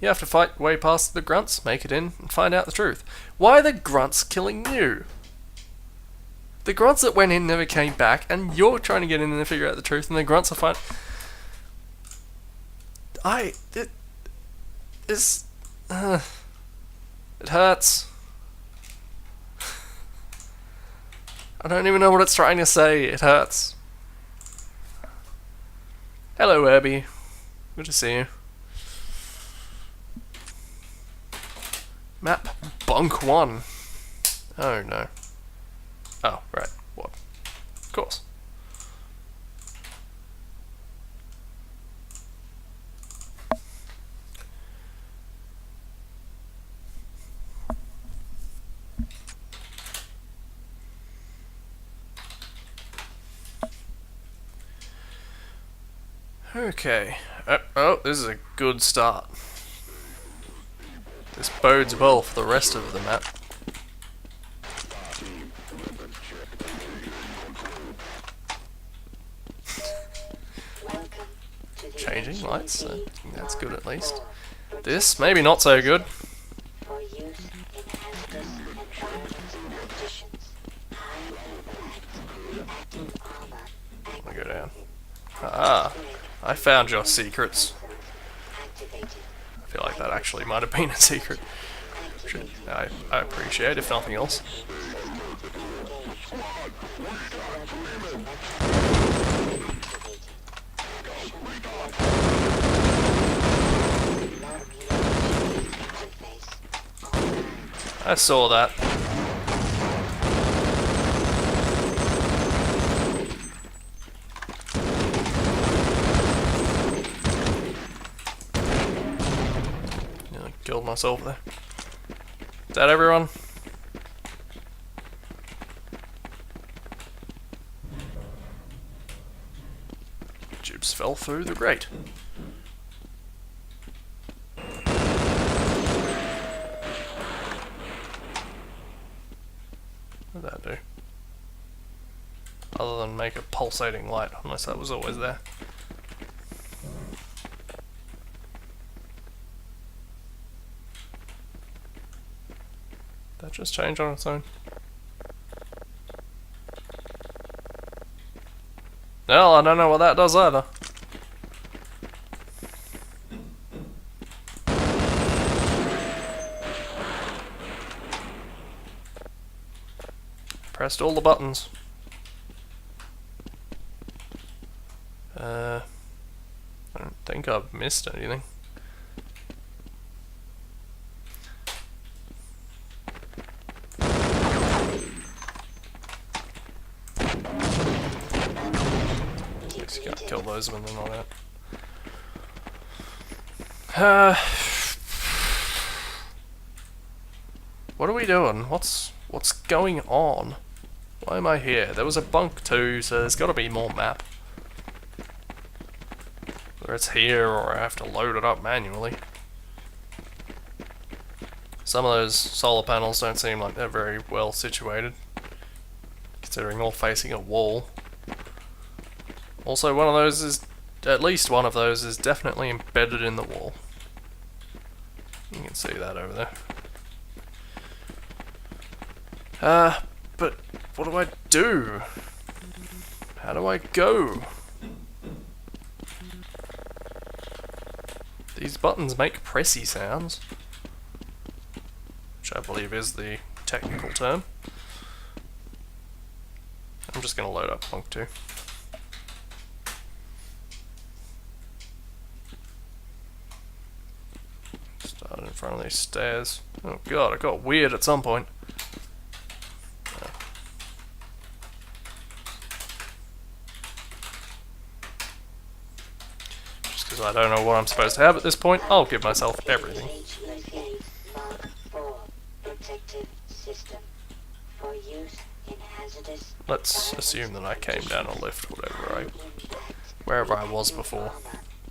You have to fight way past the grunts, make it in, and find out the truth. Why are the grunts killing you? The grunts that went in never came back, and you're trying to get in and figure out the truth, and the grunts are fine. It hurts. I don't even know what it's trying to say. It hurts. Hello, Herbie. Good to see you. Map Bunk 1. Oh no. Oh, right. What? Of course. Okay. Oh, this is a good start. This bodes well for the rest of the map. Welcome to changing lights, so that's good at least. This, maybe not so good. For use in hazardous environments and conditions. High impact reactive armor Let me go down. Ah, I found your secrets. activated. I feel like that actually might have been a secret. I appreciate, if nothing else. I saw that. Nearly killed myself there. Is that everyone? Tubes fell through the grate. What did that do? Other than make a pulsating light, unless that was always there. That just changed on its own. Well, I don't know what that does either. Pressed all the buttons. I don't think I've missed anything. Guess you can't kill those when they're not out. What are we doing? What's going on? Why am I here? There was a bunk too, so there's got to be more map. Whether it's here or I have to load it up manually. Some of those solar panels don't seem like they're very well situated, considering all facing a wall. Also, one of those is, at least one of those is definitely embedded in the wall. You can see that over there. But what do I do? How do I go? These buttons make pressy sounds, which I believe is the technical term. I'm just gonna load up Punk 2. Start in front of these stairs. Oh god, it got weird at some point. Just because I don't know what I'm supposed to have at this point, I'll give myself everything. Mark 4 protective system for use in hazardous. Let's assume that I came down a lift, wherever I was before.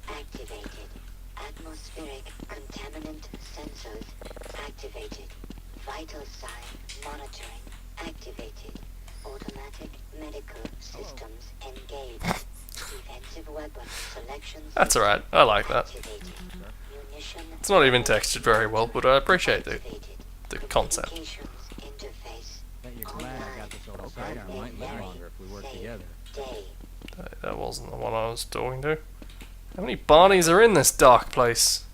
Activated. Atmospheric contaminant sensors activated. Vital sign monitoring activated. Automatic medical systems engaged. Defensive weapon selections. That's alright, I like that. Activated. Munition It's not even textured very well, but I appreciate the activated. concept. Communications interface. Bet you're glad I got this old sidearm might live longer if we work together. Day. That wasn't the one I was talking to. How many Barneys are in this dark place?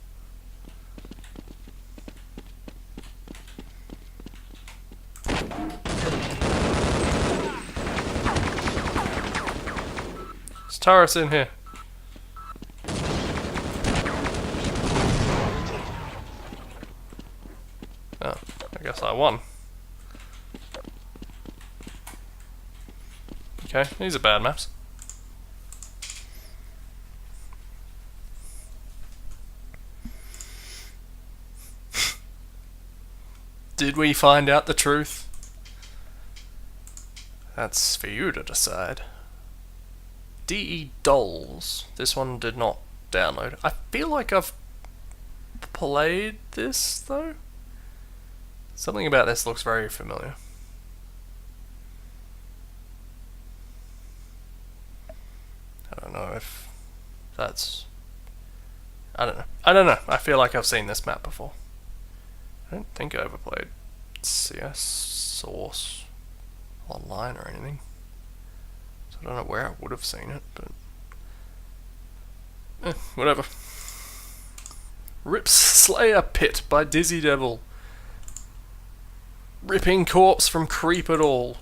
There's turrets in here. Oh, I guess I won. Okay, these are bad maps. Did we find out the truth? That's for you to decide. DE Dolls. This one did not download. I feel like I've played this though. Something about this looks very familiar. I don't know if that's I don't know. I don't know. I feel like I've seen this map before. I don't think I ever played CS Source online or anything. So I don't know where I would have seen it, but whatever. Rips Slayer Pit by Dizzy Devil. Ripping corpse from Creep at all.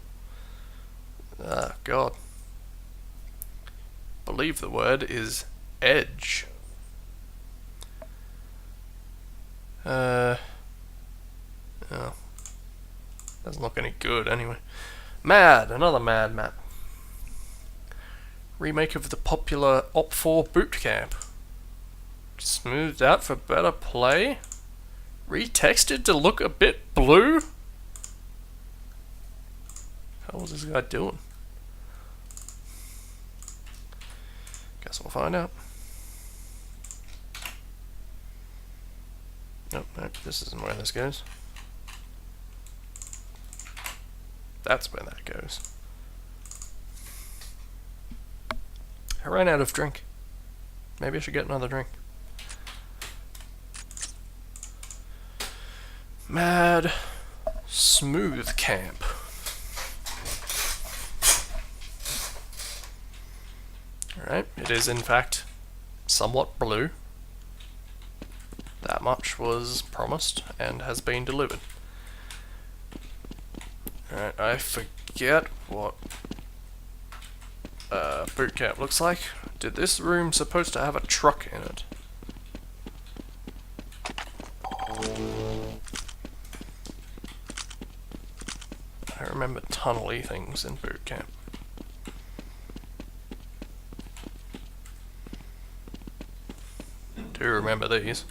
Ah, God. Believe the word is edge. Oh. Doesn't look any good anyway. Mad, another Mad map. Remake of the popular Op4 boot camp. Smoothed out for better play. Retextured to look a bit blue. How was this guy doing? Guess we'll find out. Nope, nope, this isn't where this goes. That's where that goes. I ran out of drink. Maybe I should get another drink. Mad Smooth Camp. Alright, it is in fact somewhat blue. That much was promised and has been delivered. Alright, I forget what boot camp looks like. Did this room supposed to have a truck in it? I remember tunnel-y things in boot camp. Do remember these.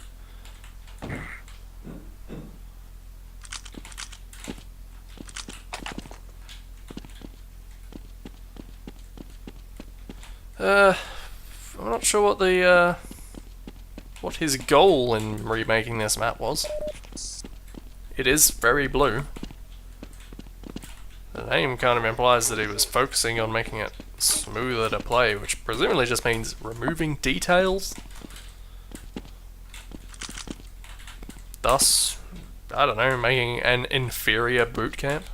I'm not sure what the what his goal in remaking this map was. It is very blue. The name kind of implies that he was focusing on making it smoother to play, which presumably just means removing details. Thus, I don't know, making an inferior boot camp.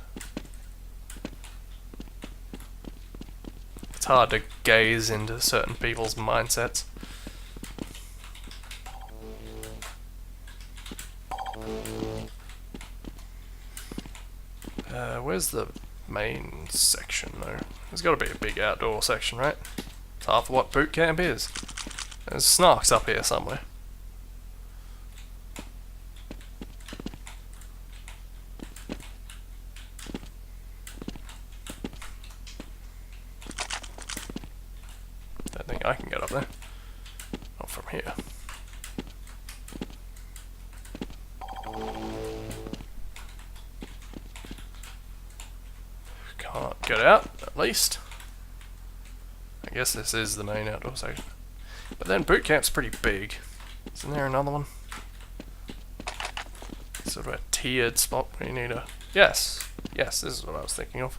It's hard to gaze into certain people's mindsets. Where's the main section though? There's got to be a big outdoor section, right? It's half of what boot camp is. There's snarks up here somewhere. Don't think I can get up there. Not from here. Can't get out, at least. I guess this is the main outdoor section. But then boot camp's pretty big. Isn't there another one? Sort of a tiered spot where you need a... Yes! Yes, this is what I was thinking of.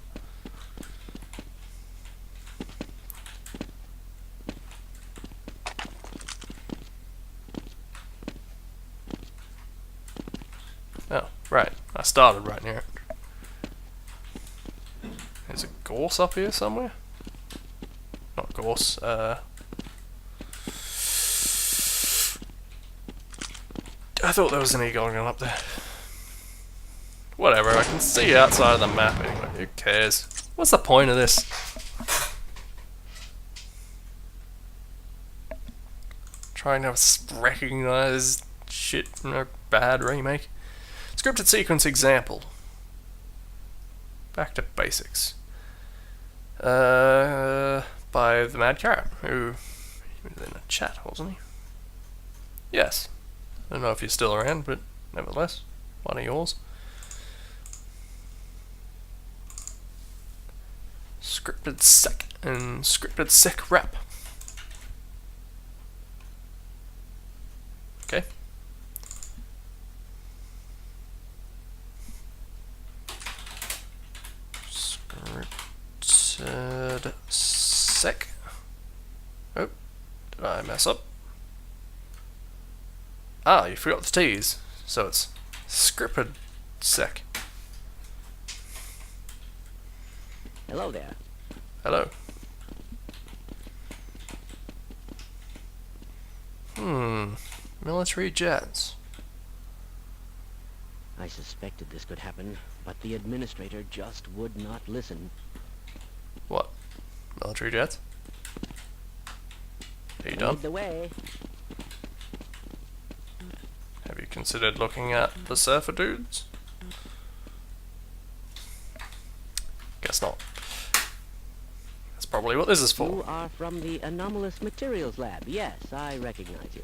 Oh, right. I started right near it. There's a gorse up here somewhere? Not gorse, I thought there was an eagle going up there. Whatever, I can see outside of the map anyway, who cares? What's the point of this? Trying to recognize shit from a bad remake. Scripted sequence example. Back to basics. By the Mad Carrot, who he was in a chat, wasn't he? Yes. I don't know if he's still around, but nevertheless, one of yours. Scripted sec and scripted sec rep. Okay. Scripted sec. Oh, did I mess up? Ah, you forgot the T's. So it's scripted sec. Hello there. Hello. Military jets. I suspected this could happen, but the administrator just would not listen. What? Military jets? Are you done? Lead the way. Have you considered looking at the surfer dudes? Guess not. That's probably what this is for. You are from the Anomalous Materials Lab. Yes, I recognize you.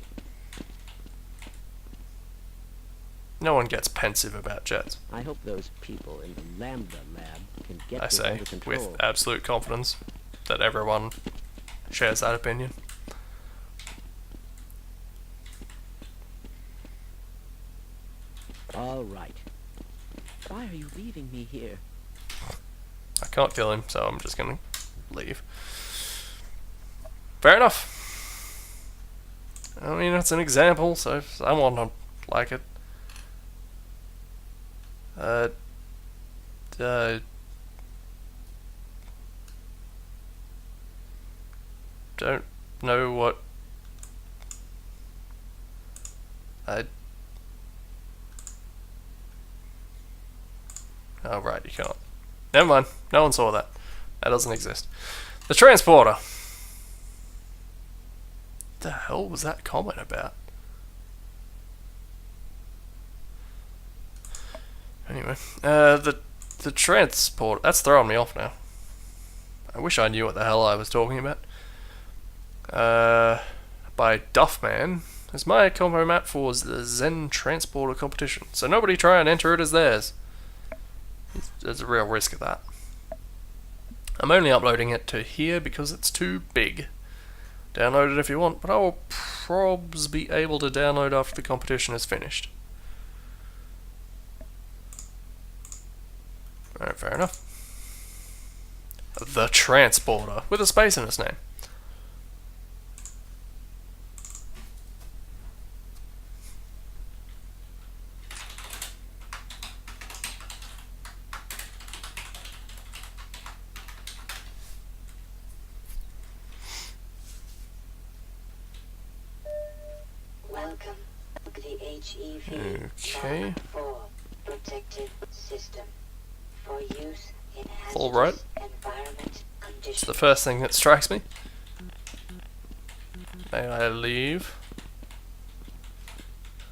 No one gets pensive about jets. I hope those people in the Lambda Lab can get I this say, under control. with absolute confidence that everyone shares that opinion. All right. Why are you leaving me here? I can't kill him, so I'm just gonna leave. Fair enough. I mean, it's an example, so someone don't like it. Don't know what oh, right, you can't. Never mind. No one saw that. That doesn't exist. The transporter. What the hell was that comment about? Anyway, the transport. That's throwing me off now. I wish I knew what the hell I was talking about. By Duffman is my combo map for the Zen Transporter competition. So nobody try and enter it as theirs. There's a real risk of that. I'm only uploading it to here because it's too big. Download it if you want, but I will probs be able to download after the competition is finished. Alright, fair enough. The Transporter, with a space in its name. Welcome to the HEV Okay. Mark 4 protective system for use in All right. hazardous environment conditions. It's the first thing that strikes me. May I leave?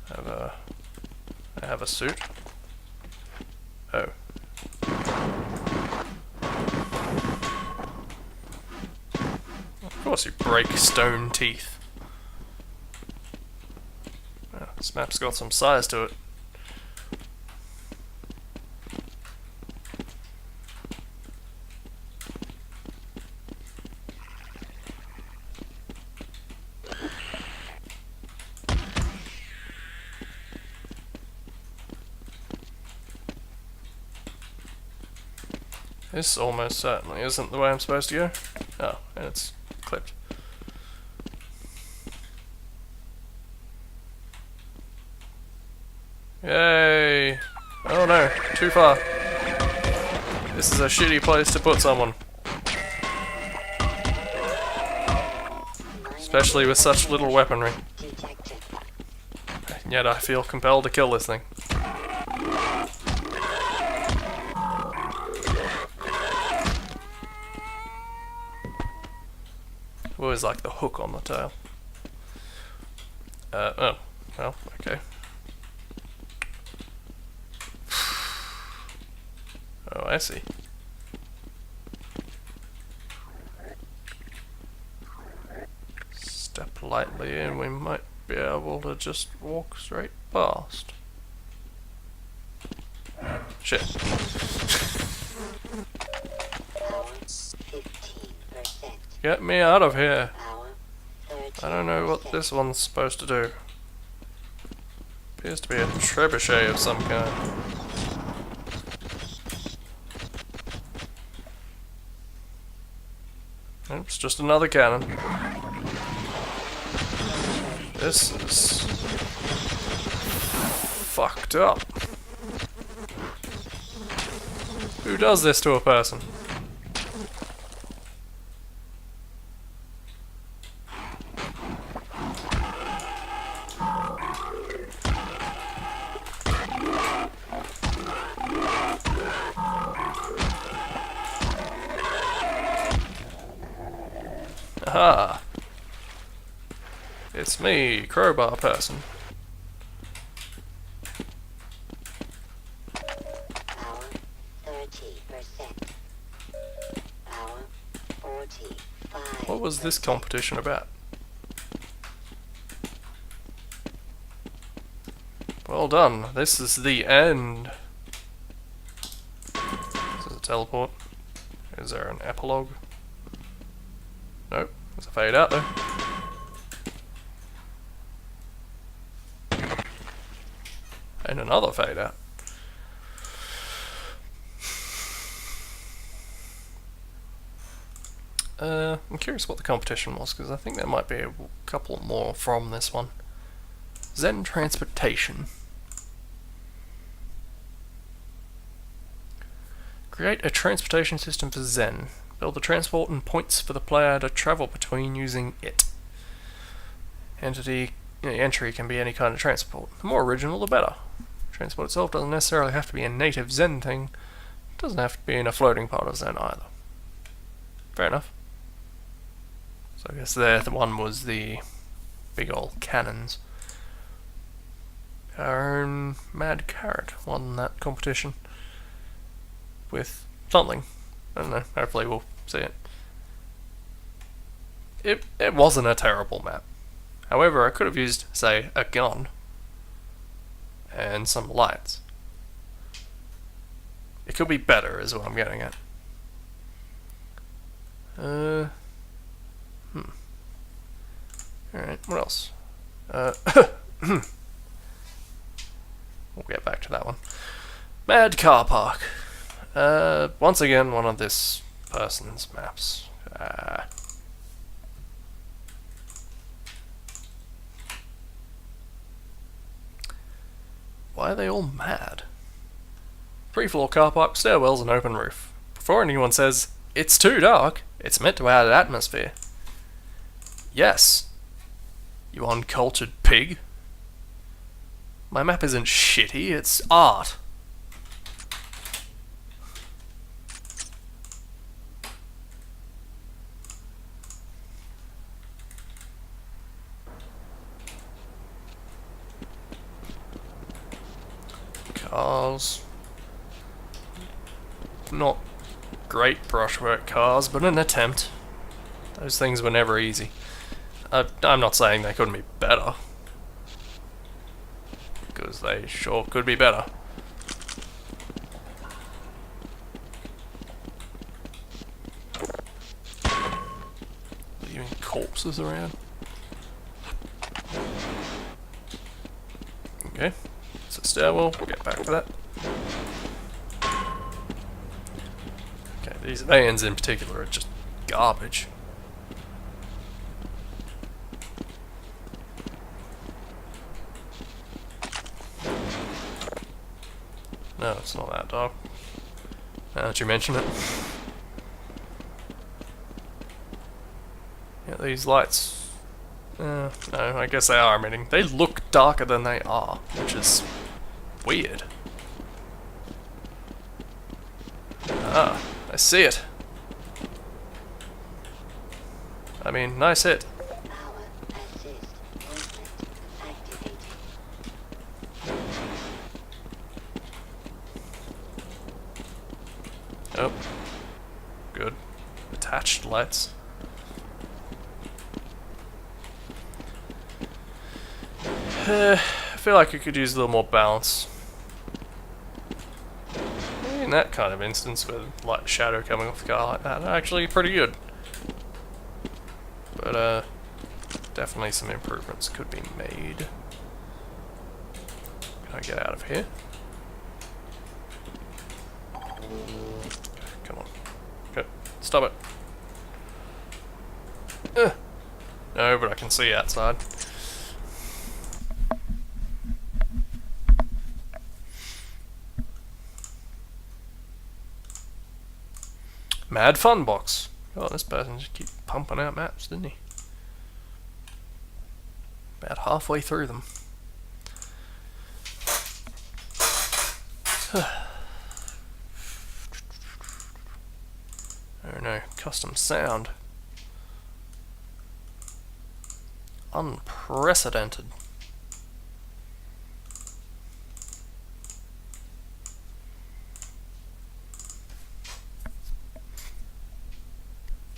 I have a suit. Oh. Of course you break stone teeth. Oh, this map's got some size to it. This almost certainly isn't the way I'm supposed to go. Oh, and it's clipped. Yay! Oh no, too far. This is a shitty place to put someone. Especially with such little weaponry. Detected. And yet I feel compelled to kill this thing. Always like the hook on the tail. Oh, well, okay. Oh, I see. Step lightly and we might be able to just walk straight past. Shit. Power 15%. Get me out of here. Power 13%. I don't know what this one's supposed to do. Appears to be a trebuchet of some kind. Oops, just another cannon. This is fucked up. Who does this to a person? Aha! It's me, crowbar person. Power 30%. Power 45. What was this competition about? Well done. This is the end. This is a teleport. Is there an epilogue? Nope. There's a fade out there. And another fade out. I'm curious what the competition was, because I think there might be a couple more from this one. Zen Transportation. Create a transportation system for Zen. Build the transport and points for the player to travel between using it. Entry can be any kind of transport. The more original, the better. Transport itself doesn't necessarily have to be a native Zen thing. It doesn't have to be in a floating part of Zen either. Fair enough. So I guess there the one was the big old cannons. Our own Mad Carrot won that competition with something. I don't know, hopefully we'll see it. It wasn't a terrible map. However, I could have used, say, a gun and some lights. It could be better, is what I'm getting at. Alright, what else? We'll get back to that one. Mad Car Park. Once again, one of this person's maps. Why are they all mad? Pre-floor car park, stairwells, and open roof. Before anyone says, it's too dark, it's meant to add atmosphere. Yes, you uncultured pig. My map isn't shitty, it's art. Cars. Not great brushwork cars, but an attempt. Those things were never easy. I'm not saying they couldn't be better, because they sure could be better. Leaving corpses around. Okay, it's a stairwell, we'll get back to that. Okay, these vans in particular are just garbage. No, it's not that dark. Now that you mention it. Yeah, these lights... no, I guess they are emitting. They look darker than they are, which is weird. Ah, I see it. I mean, nice hit. Power assist movement activated. Oh. Good. Attached lights. I feel like you could use a little more balance. In that kind of instance with light and shadow coming off the car like that, actually pretty good. But definitely some improvements could be made. Can I get out of here? Come on. Okay, stop it. No, but I can see outside. Mad Fun Box. Oh, this person just keep pumping out maps, didn't he? About halfway through them. Oh no, custom sound. Unprecedented.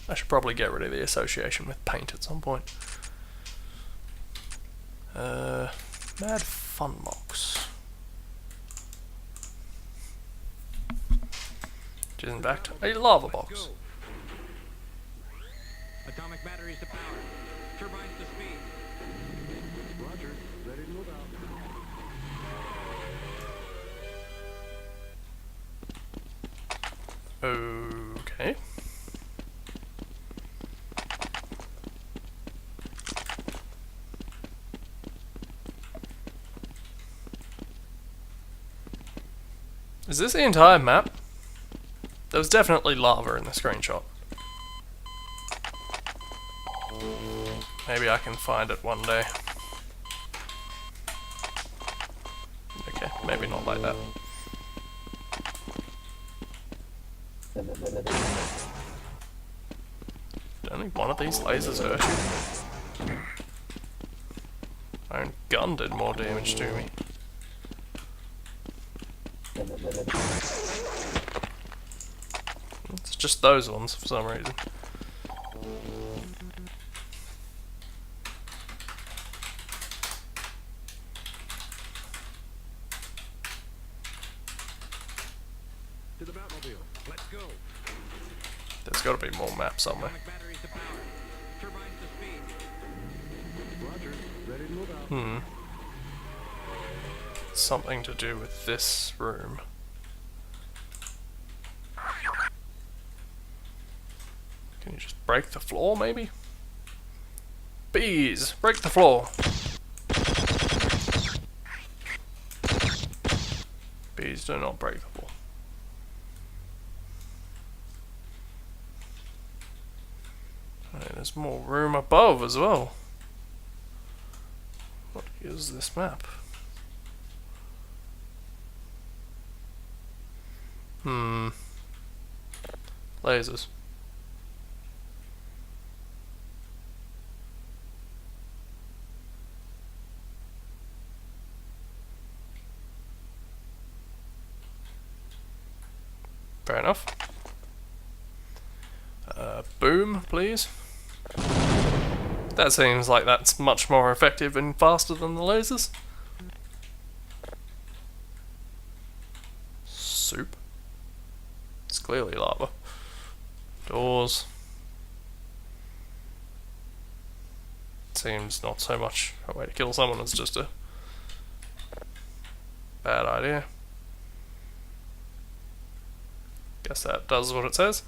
I should probably get rid of the association with paint at some point. Mad Fun Box. Which is in fact a lava box. Atomic batteries to power. Turbines to speed. Roger. Ready to move out. Okay. Is this the entire map? There was definitely lava in the screenshot. Maybe I can find it one day. Okay, maybe not like that. Did only one of these lasers hurt you? My own gun did more damage to me. It's just those ones for some reason. To the Batmobile. Let's go. There's got to be more maps somewhere. Atomic batteries to power. Turbines to speed. Roger. Ready to move out. Something to do with this room. Can you just break the floor, maybe? Bees! Break the floor! Bees do not break the floor. Okay, there's more room above as well. What is this map? Lasers. Fair enough. Boom, please. That seems like that's much more effective and faster than the lasers. Soup. It's clearly lava. Doors. Seems not so much a way to kill someone as just a bad idea. Guess that does what it says.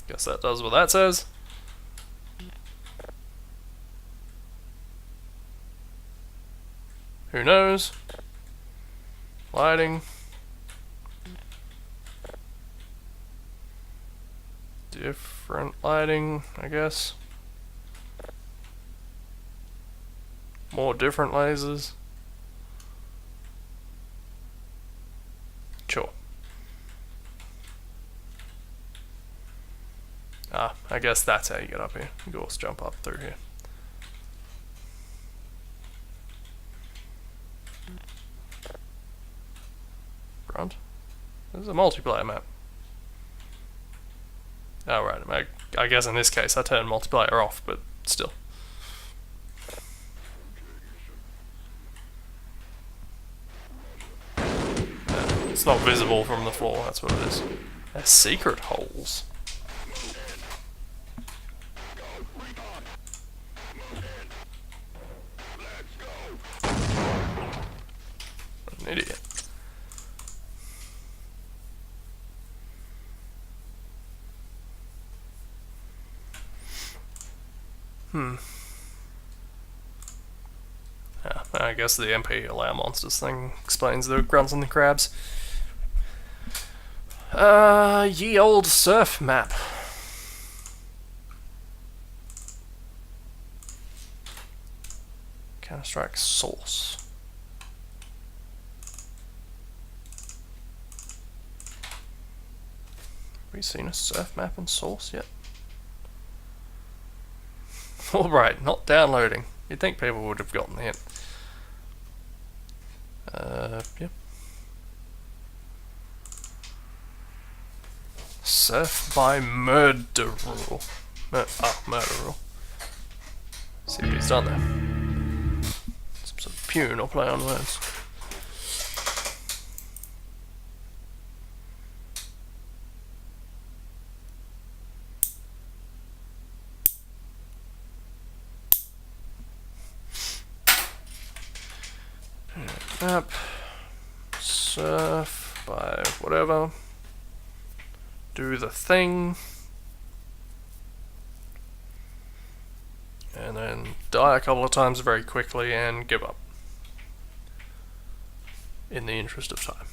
Guess that does what that says. Who knows? Lighting. Different lighting, I guess. More different lasers. Sure. Ah, I guess that's how you get up here. You can always jump up through here. Grunt. This is a multiplayer map. Oh right, I guess in this case I turned multiplayer off, but still. It's not visible from the floor, that's what it is. They're secret holes. An idiot. Yeah, I guess the MP allow monsters thing explains the grunts and the crabs. Ye old surf map. Counter-Strike source. Have we seen a surf map in source yet? Alright, not downloading. You'd think people would have gotten the hint. Yep. Surf by murder rule. Murder rule. See what he's done there. Some sort of pun or play on words. Map. Surf by whatever. Do the thing. And then die a couple of times very quickly and give up. In the interest of time.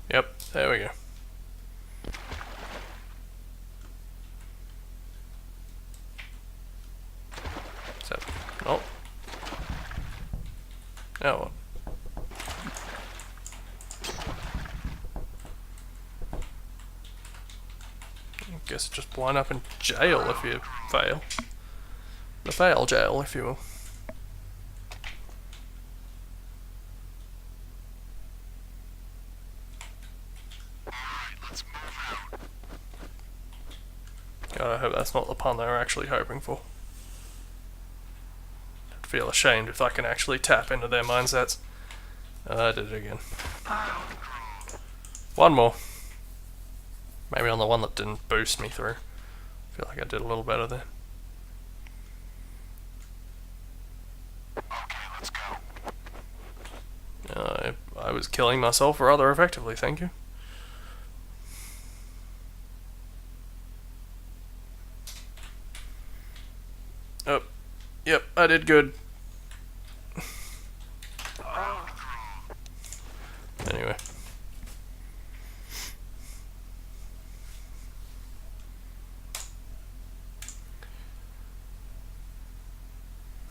Yep, there we go. So, oh. Now what? I guess just wind up in jail if you fail. The fail jail, if you will. God, I hope that's not the pun they were actually hoping for. I'd feel ashamed if I can actually tap into their mindsets. I did it again. One more. Maybe on the one that didn't boost me through. I feel like I did a little better there. Okay, let's go. I was killing myself rather effectively, thank you. Oh, yep, I did good. Anyway.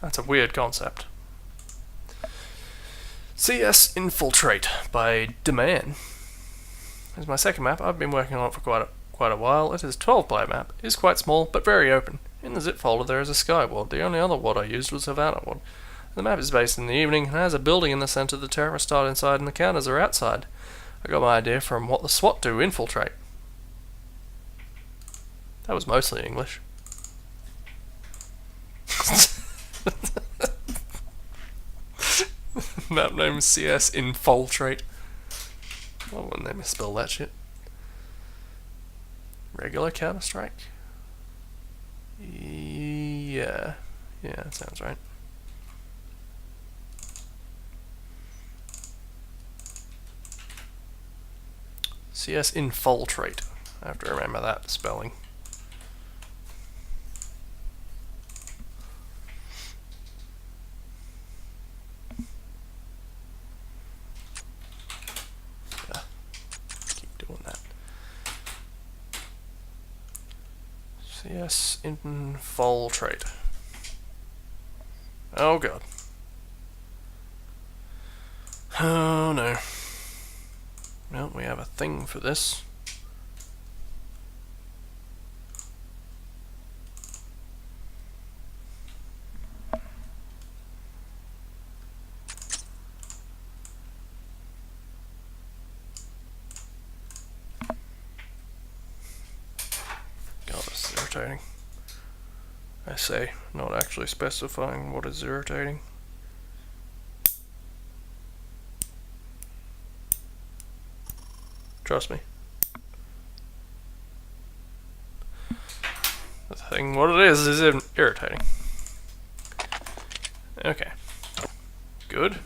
That's a weird concept. CS Infiltrate by Demand. It's my second map. I've been working on it for quite a while. It is a 12-player map. It is quite small, but very open. In the zip folder there is a sky ward. The only other ward I used was Havana ward. The map is based in the evening and has a building in the centre. The terrorists start inside and the counters are outside. I got my idea from what the SWAT do, infiltrate. That was mostly English. Map name is CS Infiltrate. Why wouldn't they misspell that shit? Regular Counter-Strike? Yeah, that sounds right. CS Infiltrate. I have to remember that spelling. Yeah, keep doing that. CS Infiltrate. Oh god. Oh no. Well, we have a thing for this. God, this is irritating. I say, not actually specifying what is irritating. Trust me. The thing, what it is irritating. Okay. Good.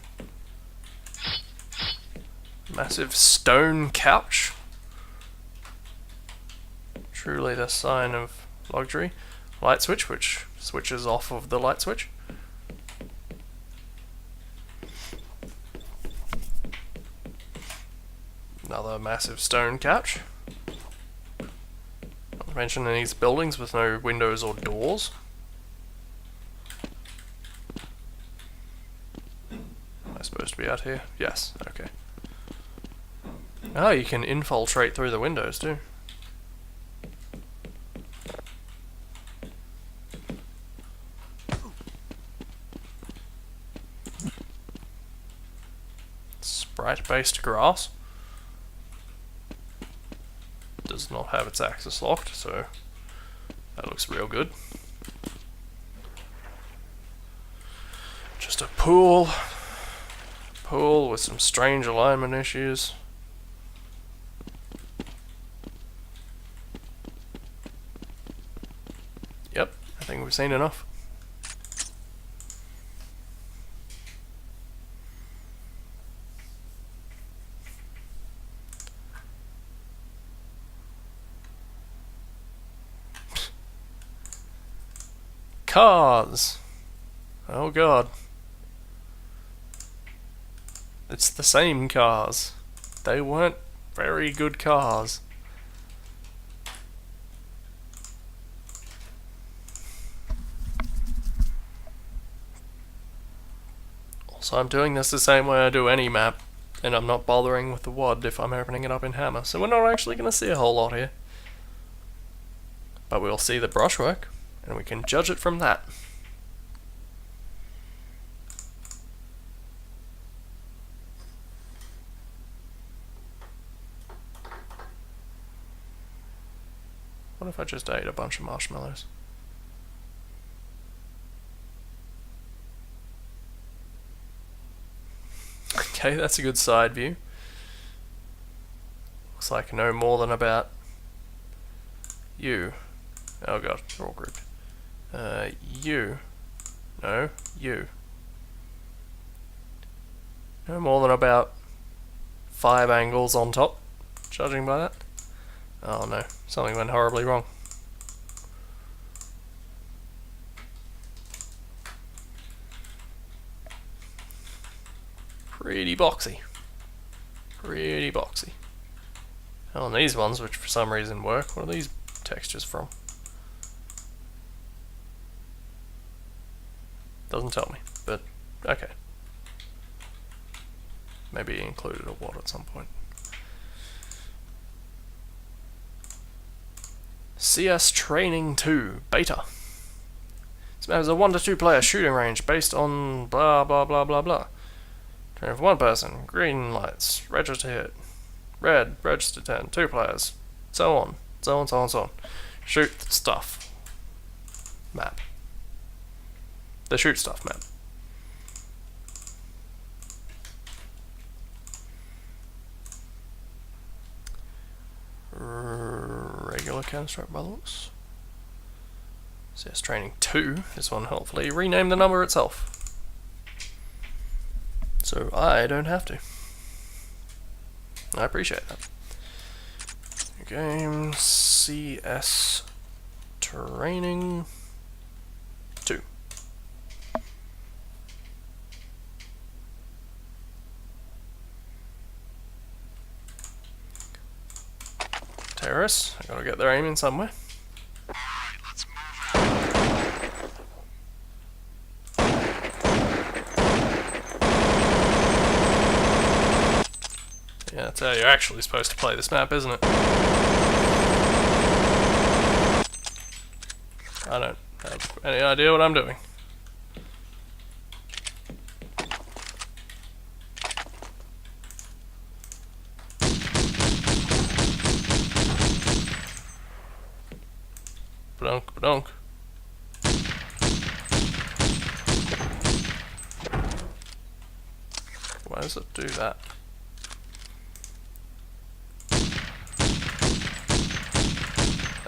Massive stone couch. Truly the sign of luxury. Light switch, which switches off of the light switch. Another massive stone couch. Not to mention in these buildings with no windows or doors. Am I supposed to be out here? Yes, okay. Oh, you can infiltrate through the windows too. Sprite-based grass. Does not have its axis locked, so that looks real good. Just a pool. Pool with some strange alignment issues. Yep, I think we've seen enough. Cars! Oh god. It's the same cars. They weren't very good cars. Also, I'm doing this the same way I do any map, and I'm not bothering with the WOD if I'm opening it up in Hammer, so we're not actually going to see a whole lot here. But we'll see the brushwork, and we can judge it from that. What if I just ate a bunch of marshmallows? Okay, that's a good side view. Looks like no more than about you. Oh god, they're all grouped. You. No, you. No more than about 5 angles on top, judging by that. Oh no, something went horribly wrong. Pretty boxy. Pretty boxy. Oh, and these ones, which for some reason work, what are these textures from? Doesn't tell me, but okay. Maybe he included a WOD at some point. CS Training 2 Beta. This map is a 1 to 2 player shooting range based on blah blah blah blah blah. Training for 1 person, green lights, register hit, red, register 10, 2 players, so on, so on, so on, so on. Shoot stuff. Map. The shoot stuff map. Regular Counter-Strike by the looks. CS Training 2, this one hopefully rename the number itself. So I don't have to. I appreciate that. Game CS Training 2. Terrorists, I gotta get their aim in somewhere. Alright, let's move out. Yeah, that's how you're actually supposed to play this map, isn't it? I don't have any idea what I'm doing. Badunk, badunk. Why does it do that?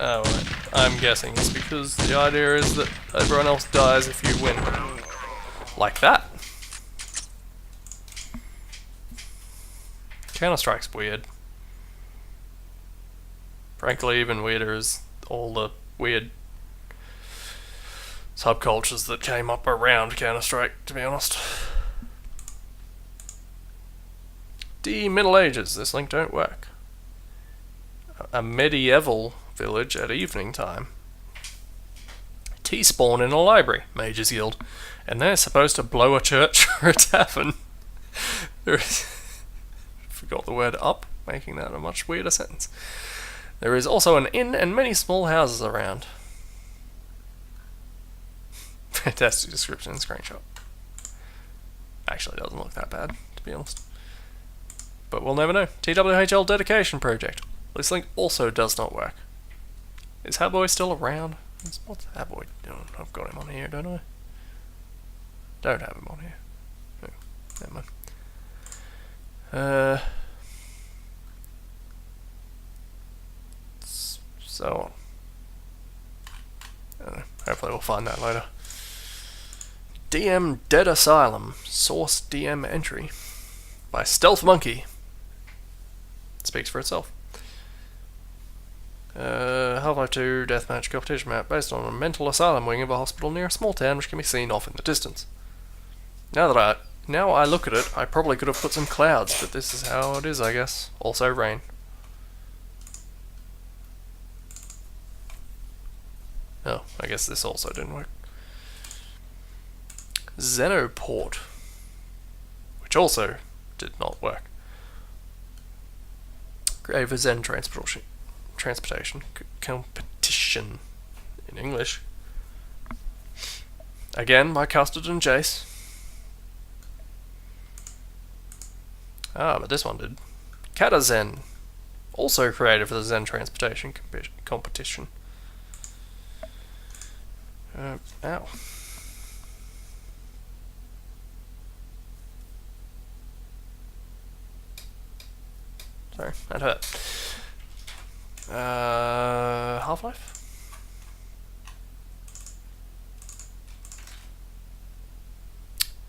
Oh, right. I'm guessing it's because the idea is that everyone else dies if you win. Like that. Counter-Strike's weird. Frankly, even weirder is all the weird subcultures that came up around Counter-Strike, to be honest. Middle Ages, this link don't work. A medieval village at evening time. T-spawn in a library, Mages Guild, and they're supposed to blow a church or a tavern. Forgot the word up, making that a much weirder sentence. There is also an inn and many small houses around. Fantastic description and screenshot. Actually, doesn't look that bad, to be honest. But we'll never know. TWHL dedication project. This link also does not work. Is Hatboy still around? What's Hatboy doing? I've got him on here, don't I? Don't have him on here. No, never mind. So on. I don't know. Hopefully we'll find that later. DM Dead Asylum. Source DM entry. By Stealth Monkey. It speaks for itself. Half-Life 2 deathmatch competition map based on a mental asylum wing of a hospital near a small town which can be seen off in the distance. Now I look at it, I probably could have put some clouds, but this is how it is, I guess. Also rain. Oh, I guess this also didn't work. Xenoport, which also did not work. Grave Zen transportation competition in English. Again by Custard and Jace. Ah, but this one did. Katazen, also created for the Zen transportation competition. Ow. Sorry, that hurt. Half-Life?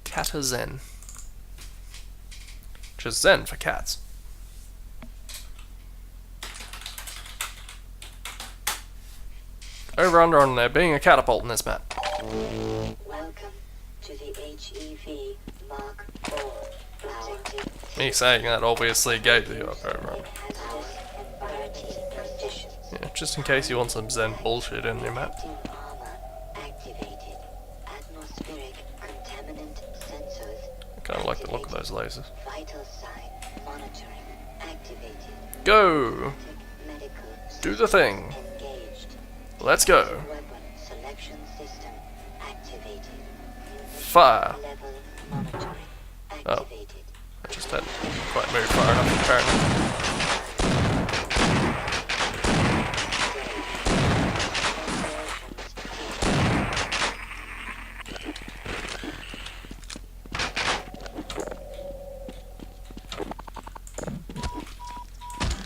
Katazen. Which is Zen for cats. Over under on there being a catapult in this map. Welcome to the HEV Mark IV. Protected Me saying that obviously gave the over. hazardous environment conditions. Yeah, just in case you want some Zen bullshit in your map. Protective armor activated. Atmospheric contaminant sensors. I kinda like the look of those lasers. Vital sign monitoring activated. Go! Medical Do the thing. engaged. Let's go. Weapon selection system activated. Fire. Level monitoring Oh. activated. I just hadn't quite moved far enough apparently.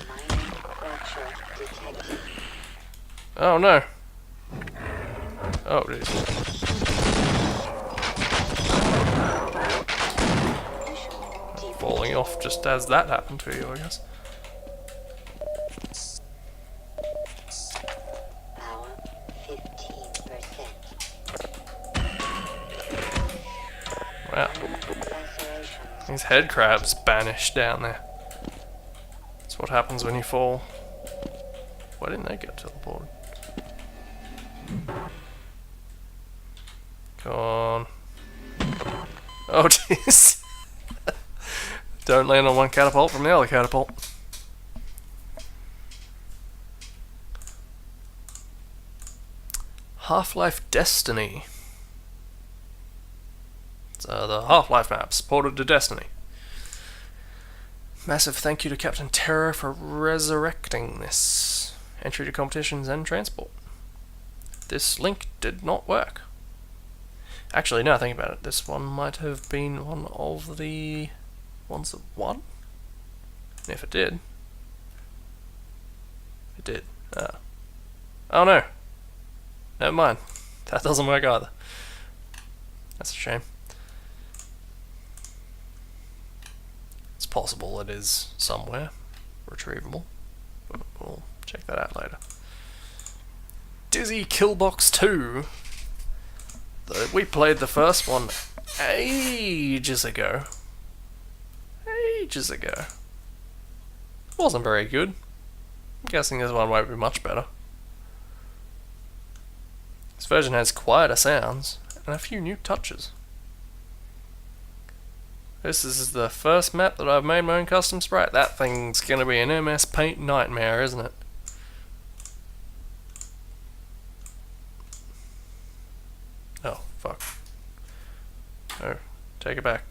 Minor fracture detected. Oh no. Oh jeez. Falling off just as that happened to you, I guess. Power 15%. Wow. Lacerations. These head crabs banished down there. That's what happens when you fall. Why didn't they get teleported? Come on. Oh jeez. Don't land on one catapult from the other catapult. Half-Life Destiny. It's the Half-Life maps ported to Destiny. Massive thank you to Captain Terror for resurrecting this. Entry to competitions and transport. This link did not work. Actually, now think about it, this one might have been one of the ones that won? And if it did... It did. Oh no! Never mind. That doesn't work either. That's a shame. It's possible it is somewhere retrievable, but we'll check that out later. Dizzy Killbox 2. We played the first one ages ago. Ages ago. Wasn't very good. I'm guessing this one won't be much better. This version has quieter sounds and a few new touches. This is the first map that I've made my own custom sprite. That thing's gonna be an MS Paint nightmare, isn't it? Oh, fuck. Oh, take it back.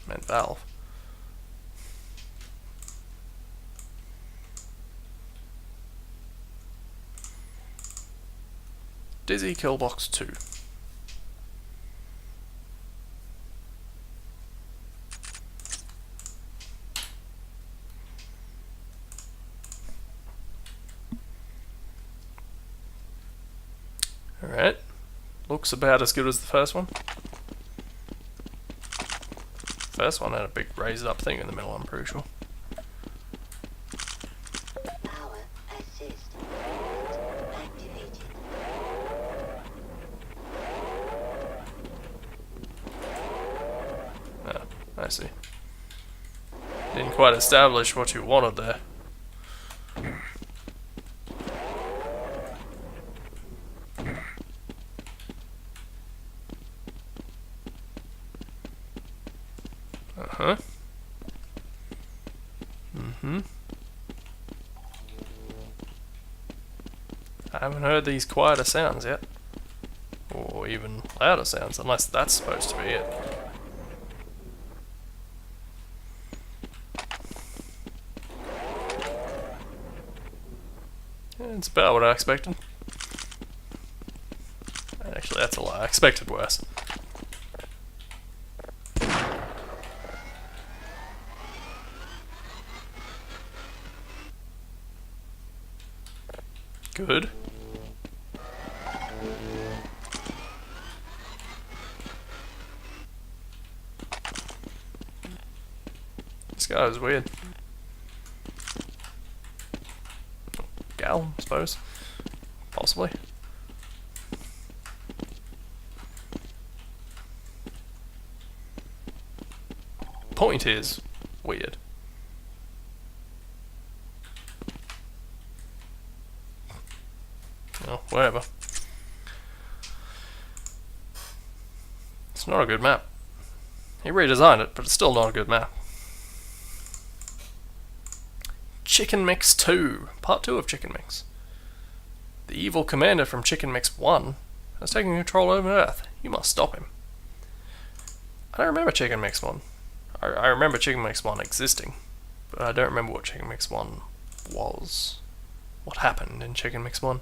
Meant Valve. Dizzy Killbox 2. Alright. Looks about as good as the first one. First one had a big raised up thing in the middle, I'm pretty sure. Power assist activated. Ah, I see. Didn't quite establish what you wanted there. Uh-huh. Mm-hmm. I haven't heard these quieter sounds yet. Or even louder sounds, unless that's supposed to be it. Yeah, it's about what I expected. Actually, that's a lie. I expected worse. Good. This guy is weird. Gal, I suppose. Possibly. Point is weird. Oh, whatever. It's not a good map. He redesigned it, but it's still not a good map. Chicken Mix 2. Part 2 of Chicken Mix. The evil commander from Chicken Mix 1 has taken control over Earth. You must stop him. I don't remember Chicken Mix 1. I remember Chicken Mix 1 existing, but I don't remember what Chicken Mix 1 was. What happened in Chicken Mix 1.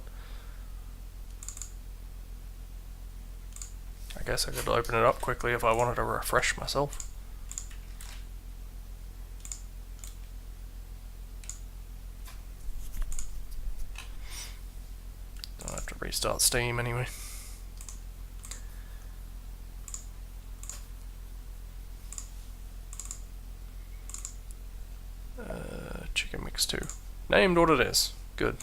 I guess I could open it up quickly if I wanted to refresh myself. I'll have to restart Steam anyway. Chicken Mix 2. Named what it is. Good.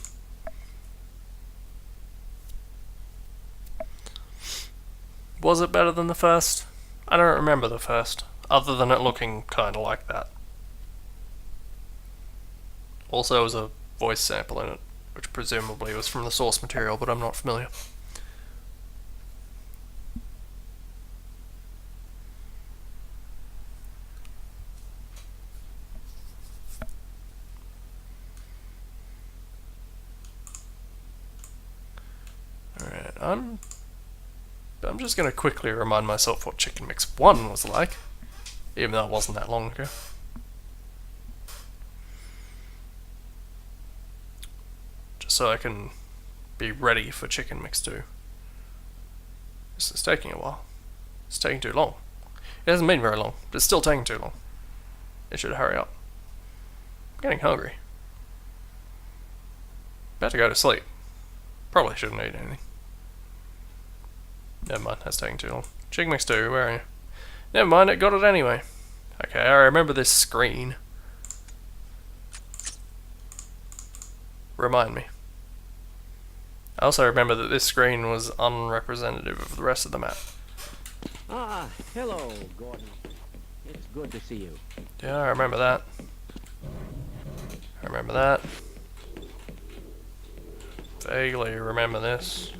Was it better than the first? I don't remember the first, other than it looking kinda like that. Also, there was a voice sample in it, which presumably was from the source material, but I'm not familiar. Alright, I'm just going to quickly remind myself what Chicken Mix 1 was like, even though it wasn't that long ago. Just so I can be ready for Chicken Mix 2. This is taking a while. It's taking too long. It hasn't been very long, but it's still taking too long. It should hurry up. I'm getting hungry. About to go to sleep. Probably shouldn't eat anything. Never mind, that's taking too long. Chicken Mix 2, where are you? Never mind, it got it anyway. Okay, I remember this screen. Remind me. I also remember that this screen was unrepresentative of the rest of the map. Ah, hello, Gordon. It's good to see you. Yeah, I remember that. I remember that. Vaguely remember this.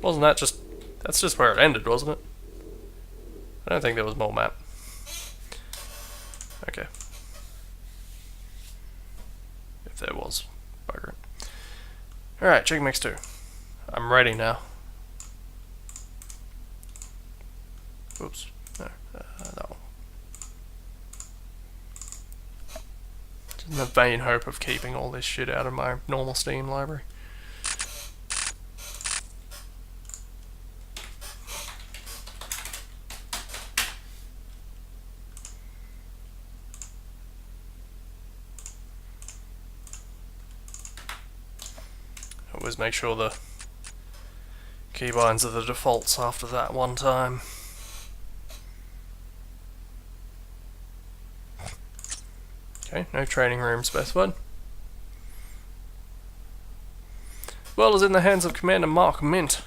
Wasn't that just... That's just where it ended, wasn't it? I don't think there was more map. Okay. If there was, bugger it. Alright, Chicken Mix 2. I'm ready now. Oops. No, that one. Just in the vain hope of keeping all this shit out of my normal Steam library. Always make sure the keybinds are the defaults after that one time. Okay, no training room specified. Well is in the hands of Commander Mark Mint.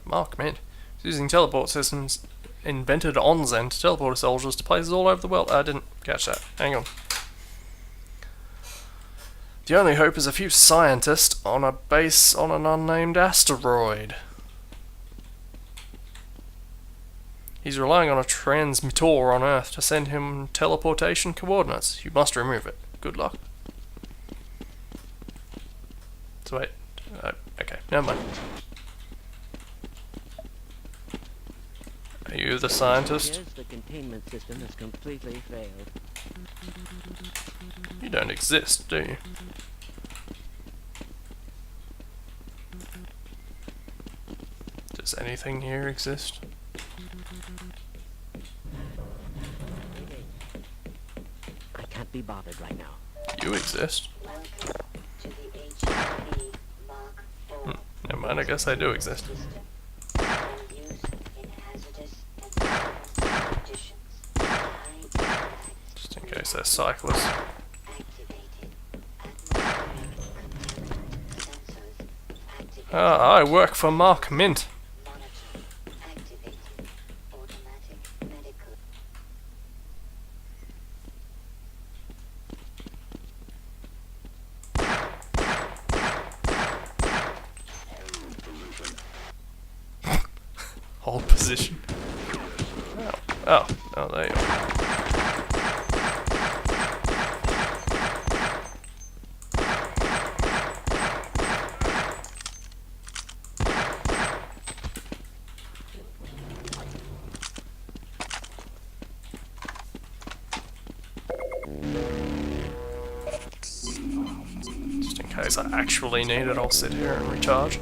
Mark Mint? He's using teleport systems invented on Zen to teleport his soldiers to places all over the world. I didn't catch that. Hang on. The only hope is a few scientists on a base on an unnamed asteroid. He's relying on a transmitter on Earth to send him teleportation coordinates. You must remove it. Good luck. So wait. Okay, never mind. Are you the scientist? Yes, the containment system has completely failed. You don't exist, do you? Does anything here exist? I can't be bothered right now. You exist. Welcome to the HP Mark IV Never mind, I guess I do exist. system. For use in hazardous and dangerous conditions. High impact Just in case they're cyclists. activated. Atmospheric containment sensors activated. Ah, I work for Mark Mint. Monitor activated. Automatic medical. Hold position. Oh, there you are. Just in case I actually need it, I'll sit here and recharge.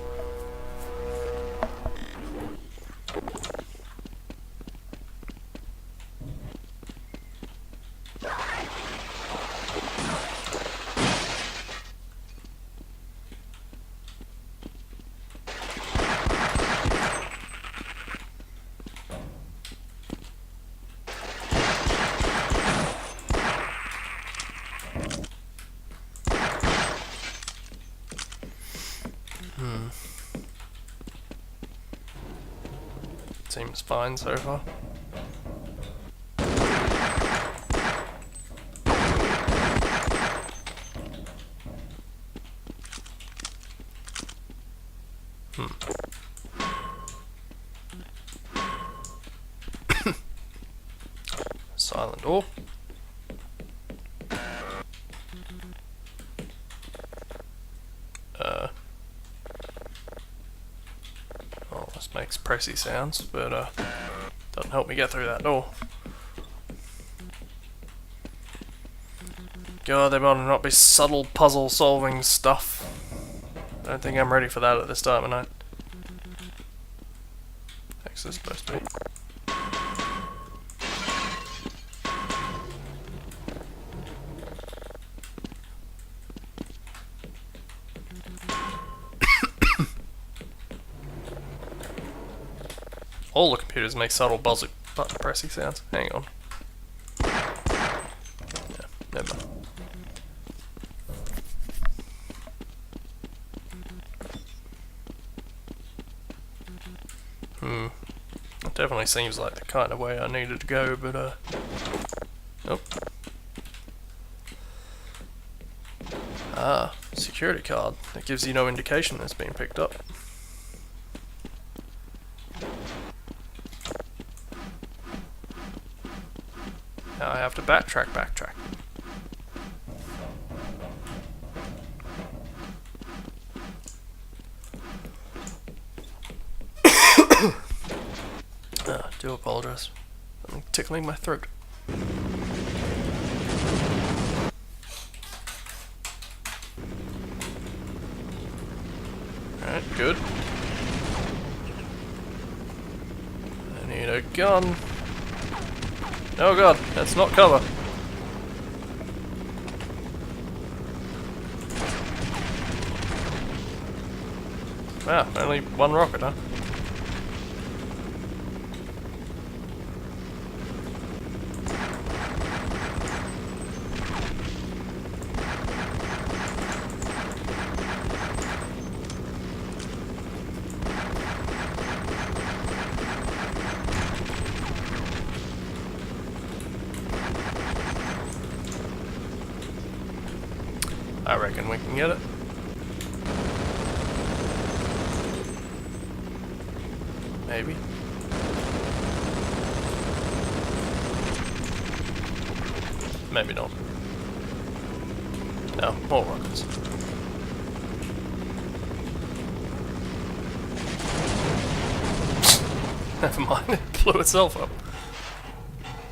Seems fine so far. Silent door. Oh, this makes pressy sounds, but doesn't help me get through that door. God, there better not be subtle puzzle solving stuff. I don't think I'm ready for that at this time of night. What's this supposed to be? All the computers make subtle button pressy sounds. Hang on. Yeah, never mind. It definitely seems like the kind of way I needed to go, but nope. Ah, security card. That gives you no indication it's been picked up. Now I have to backtrack. Do apologize. I'm tickling my throat. Alright, good. I need a gun. Oh god, that's not cover. Wow, only one rocket, huh? I reckon we can get it. Maybe. Maybe not. No, more rockets. Never mind, it blew itself up.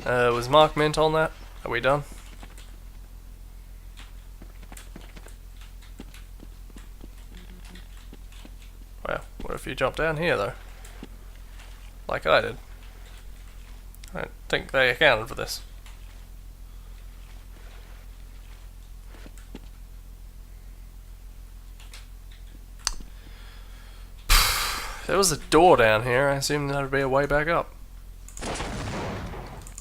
Was Mark Mint on that? Are we done? Well, what if you jump down here though? Like I did. I don't think they accounted for this. There was a door down here, I assumed there would be a way back up.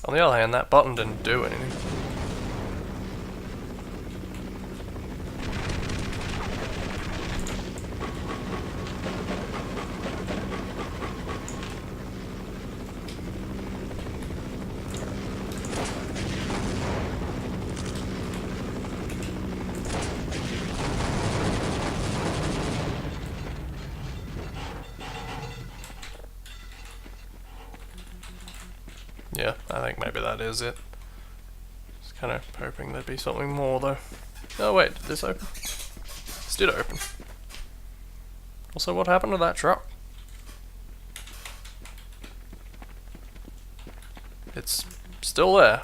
On the other hand, that button didn't do anything. Yeah, I think maybe that is it. Just kind of hoping there'd be something more though. Oh wait, did this open? This did open. Also, what happened to that truck? It's still there.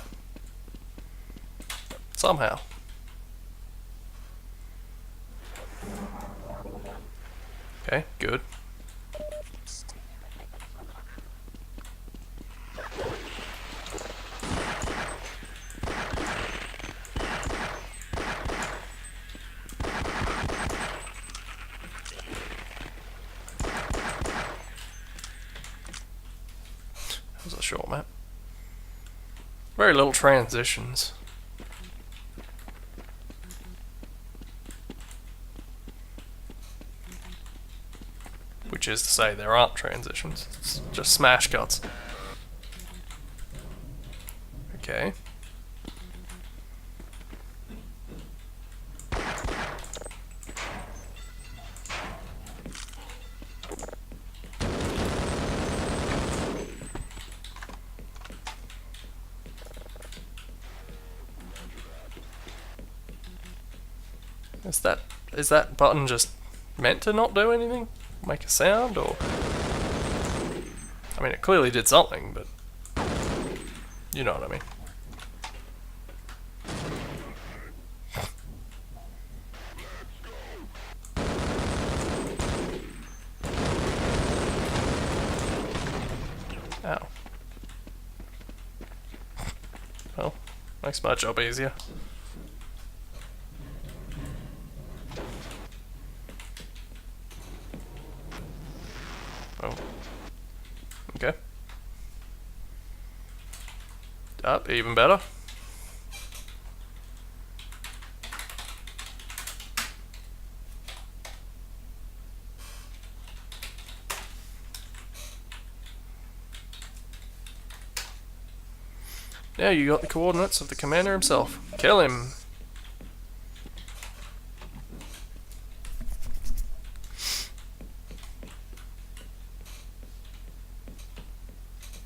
Somehow. Okay, good. That was a short map. Very little transitions. Which is to say there aren't transitions, it's just smash cuts. Okay. Is that button just meant to not do anything? Make a sound, or... I mean, it clearly did something, but... You know what I mean. Ow. Well, makes my job easier. Oh. Okay. Up, even better. Now you got the coordinates of the commander himself. Kill him!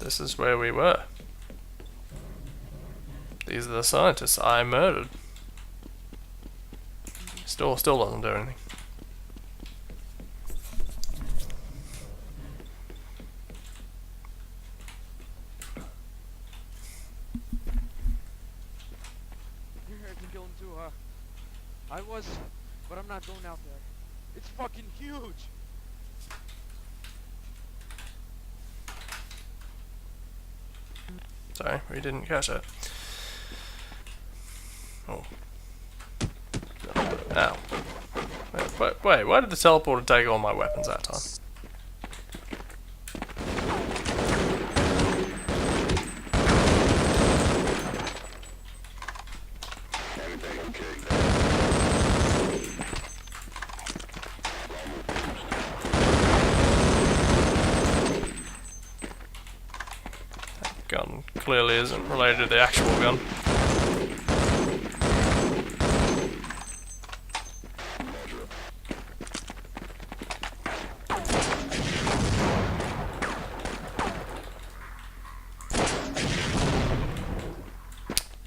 This is where we were. These are the scientists I murdered. Still doesn't do anything. You're here to kill him too, huh? I was, but I'm not going out there. It's fucking huge! Sorry, we didn't catch it. Oh. Ow. Wait, why did the teleporter take all my weapons that time? That gun clearly isn't related to the actual gun.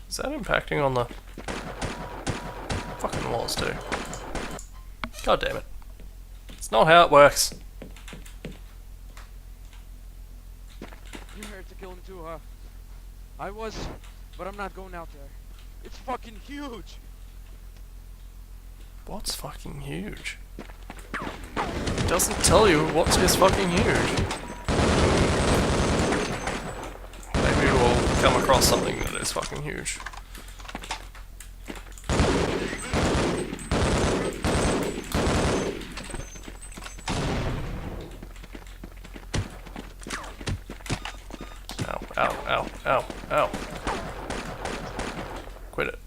Is that impacting on the fucking walls too? God damn it. It's not how it works. You're here to kill him too, huh? I was, but I'm not going out there. It's fucking huge! What's fucking huge? It doesn't tell you what is fucking huge. Maybe we'll come across something that is fucking huge. Ow, ow, ow, ow, ow. Quit it.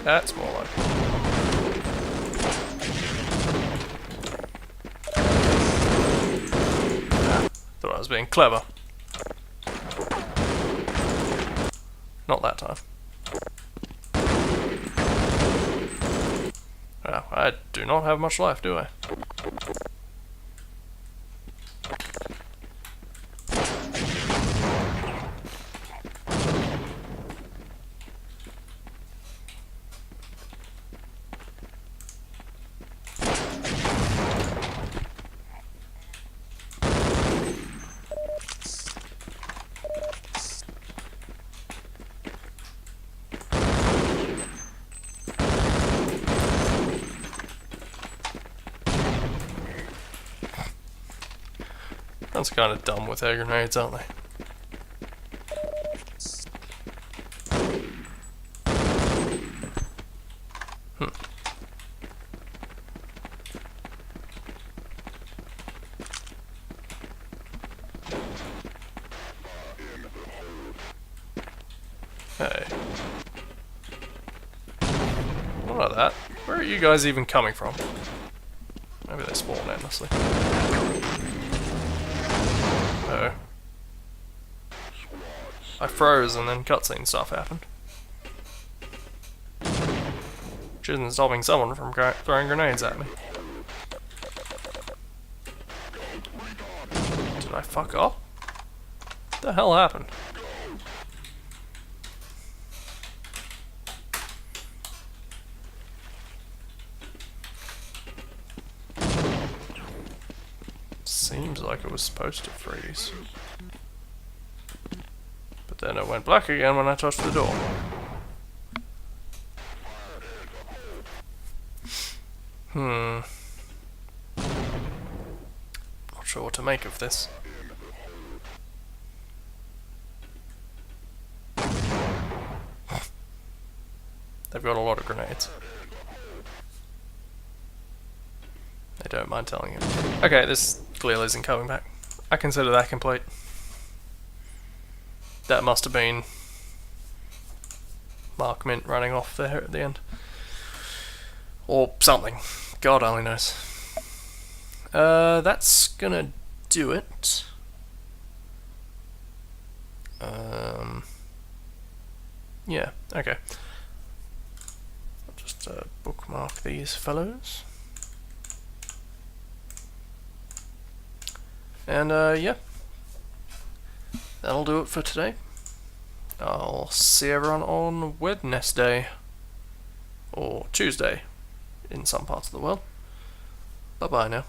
That's more like it. Thought I was being clever. Not that time. Wow, I do not have much life, do I? That's kind of dumb with their grenades, aren't they? Hey. What about that? Where are you guys even coming from? Maybe they spawn endlessly. Oh. I froze and then cutscene stuff happened. Which isn't stopping someone from throwing grenades at me. Did I fuck up? What the hell happened? Seems like it was supposed to freeze. But then it went black again when I touched the door. Not sure what to make of this. They've got a lot of grenades. They don't mind telling you. Okay, this clearly isn't coming back. I consider that complete. that must have been Mark Mint running off there at the end. Or something. God only knows. That's gonna do it. Yeah, okay. I'll just bookmark these fellows. And yeah, that'll do it for today. I'll see everyone on Wednesday, or Tuesday in some parts of the world. Bye bye now.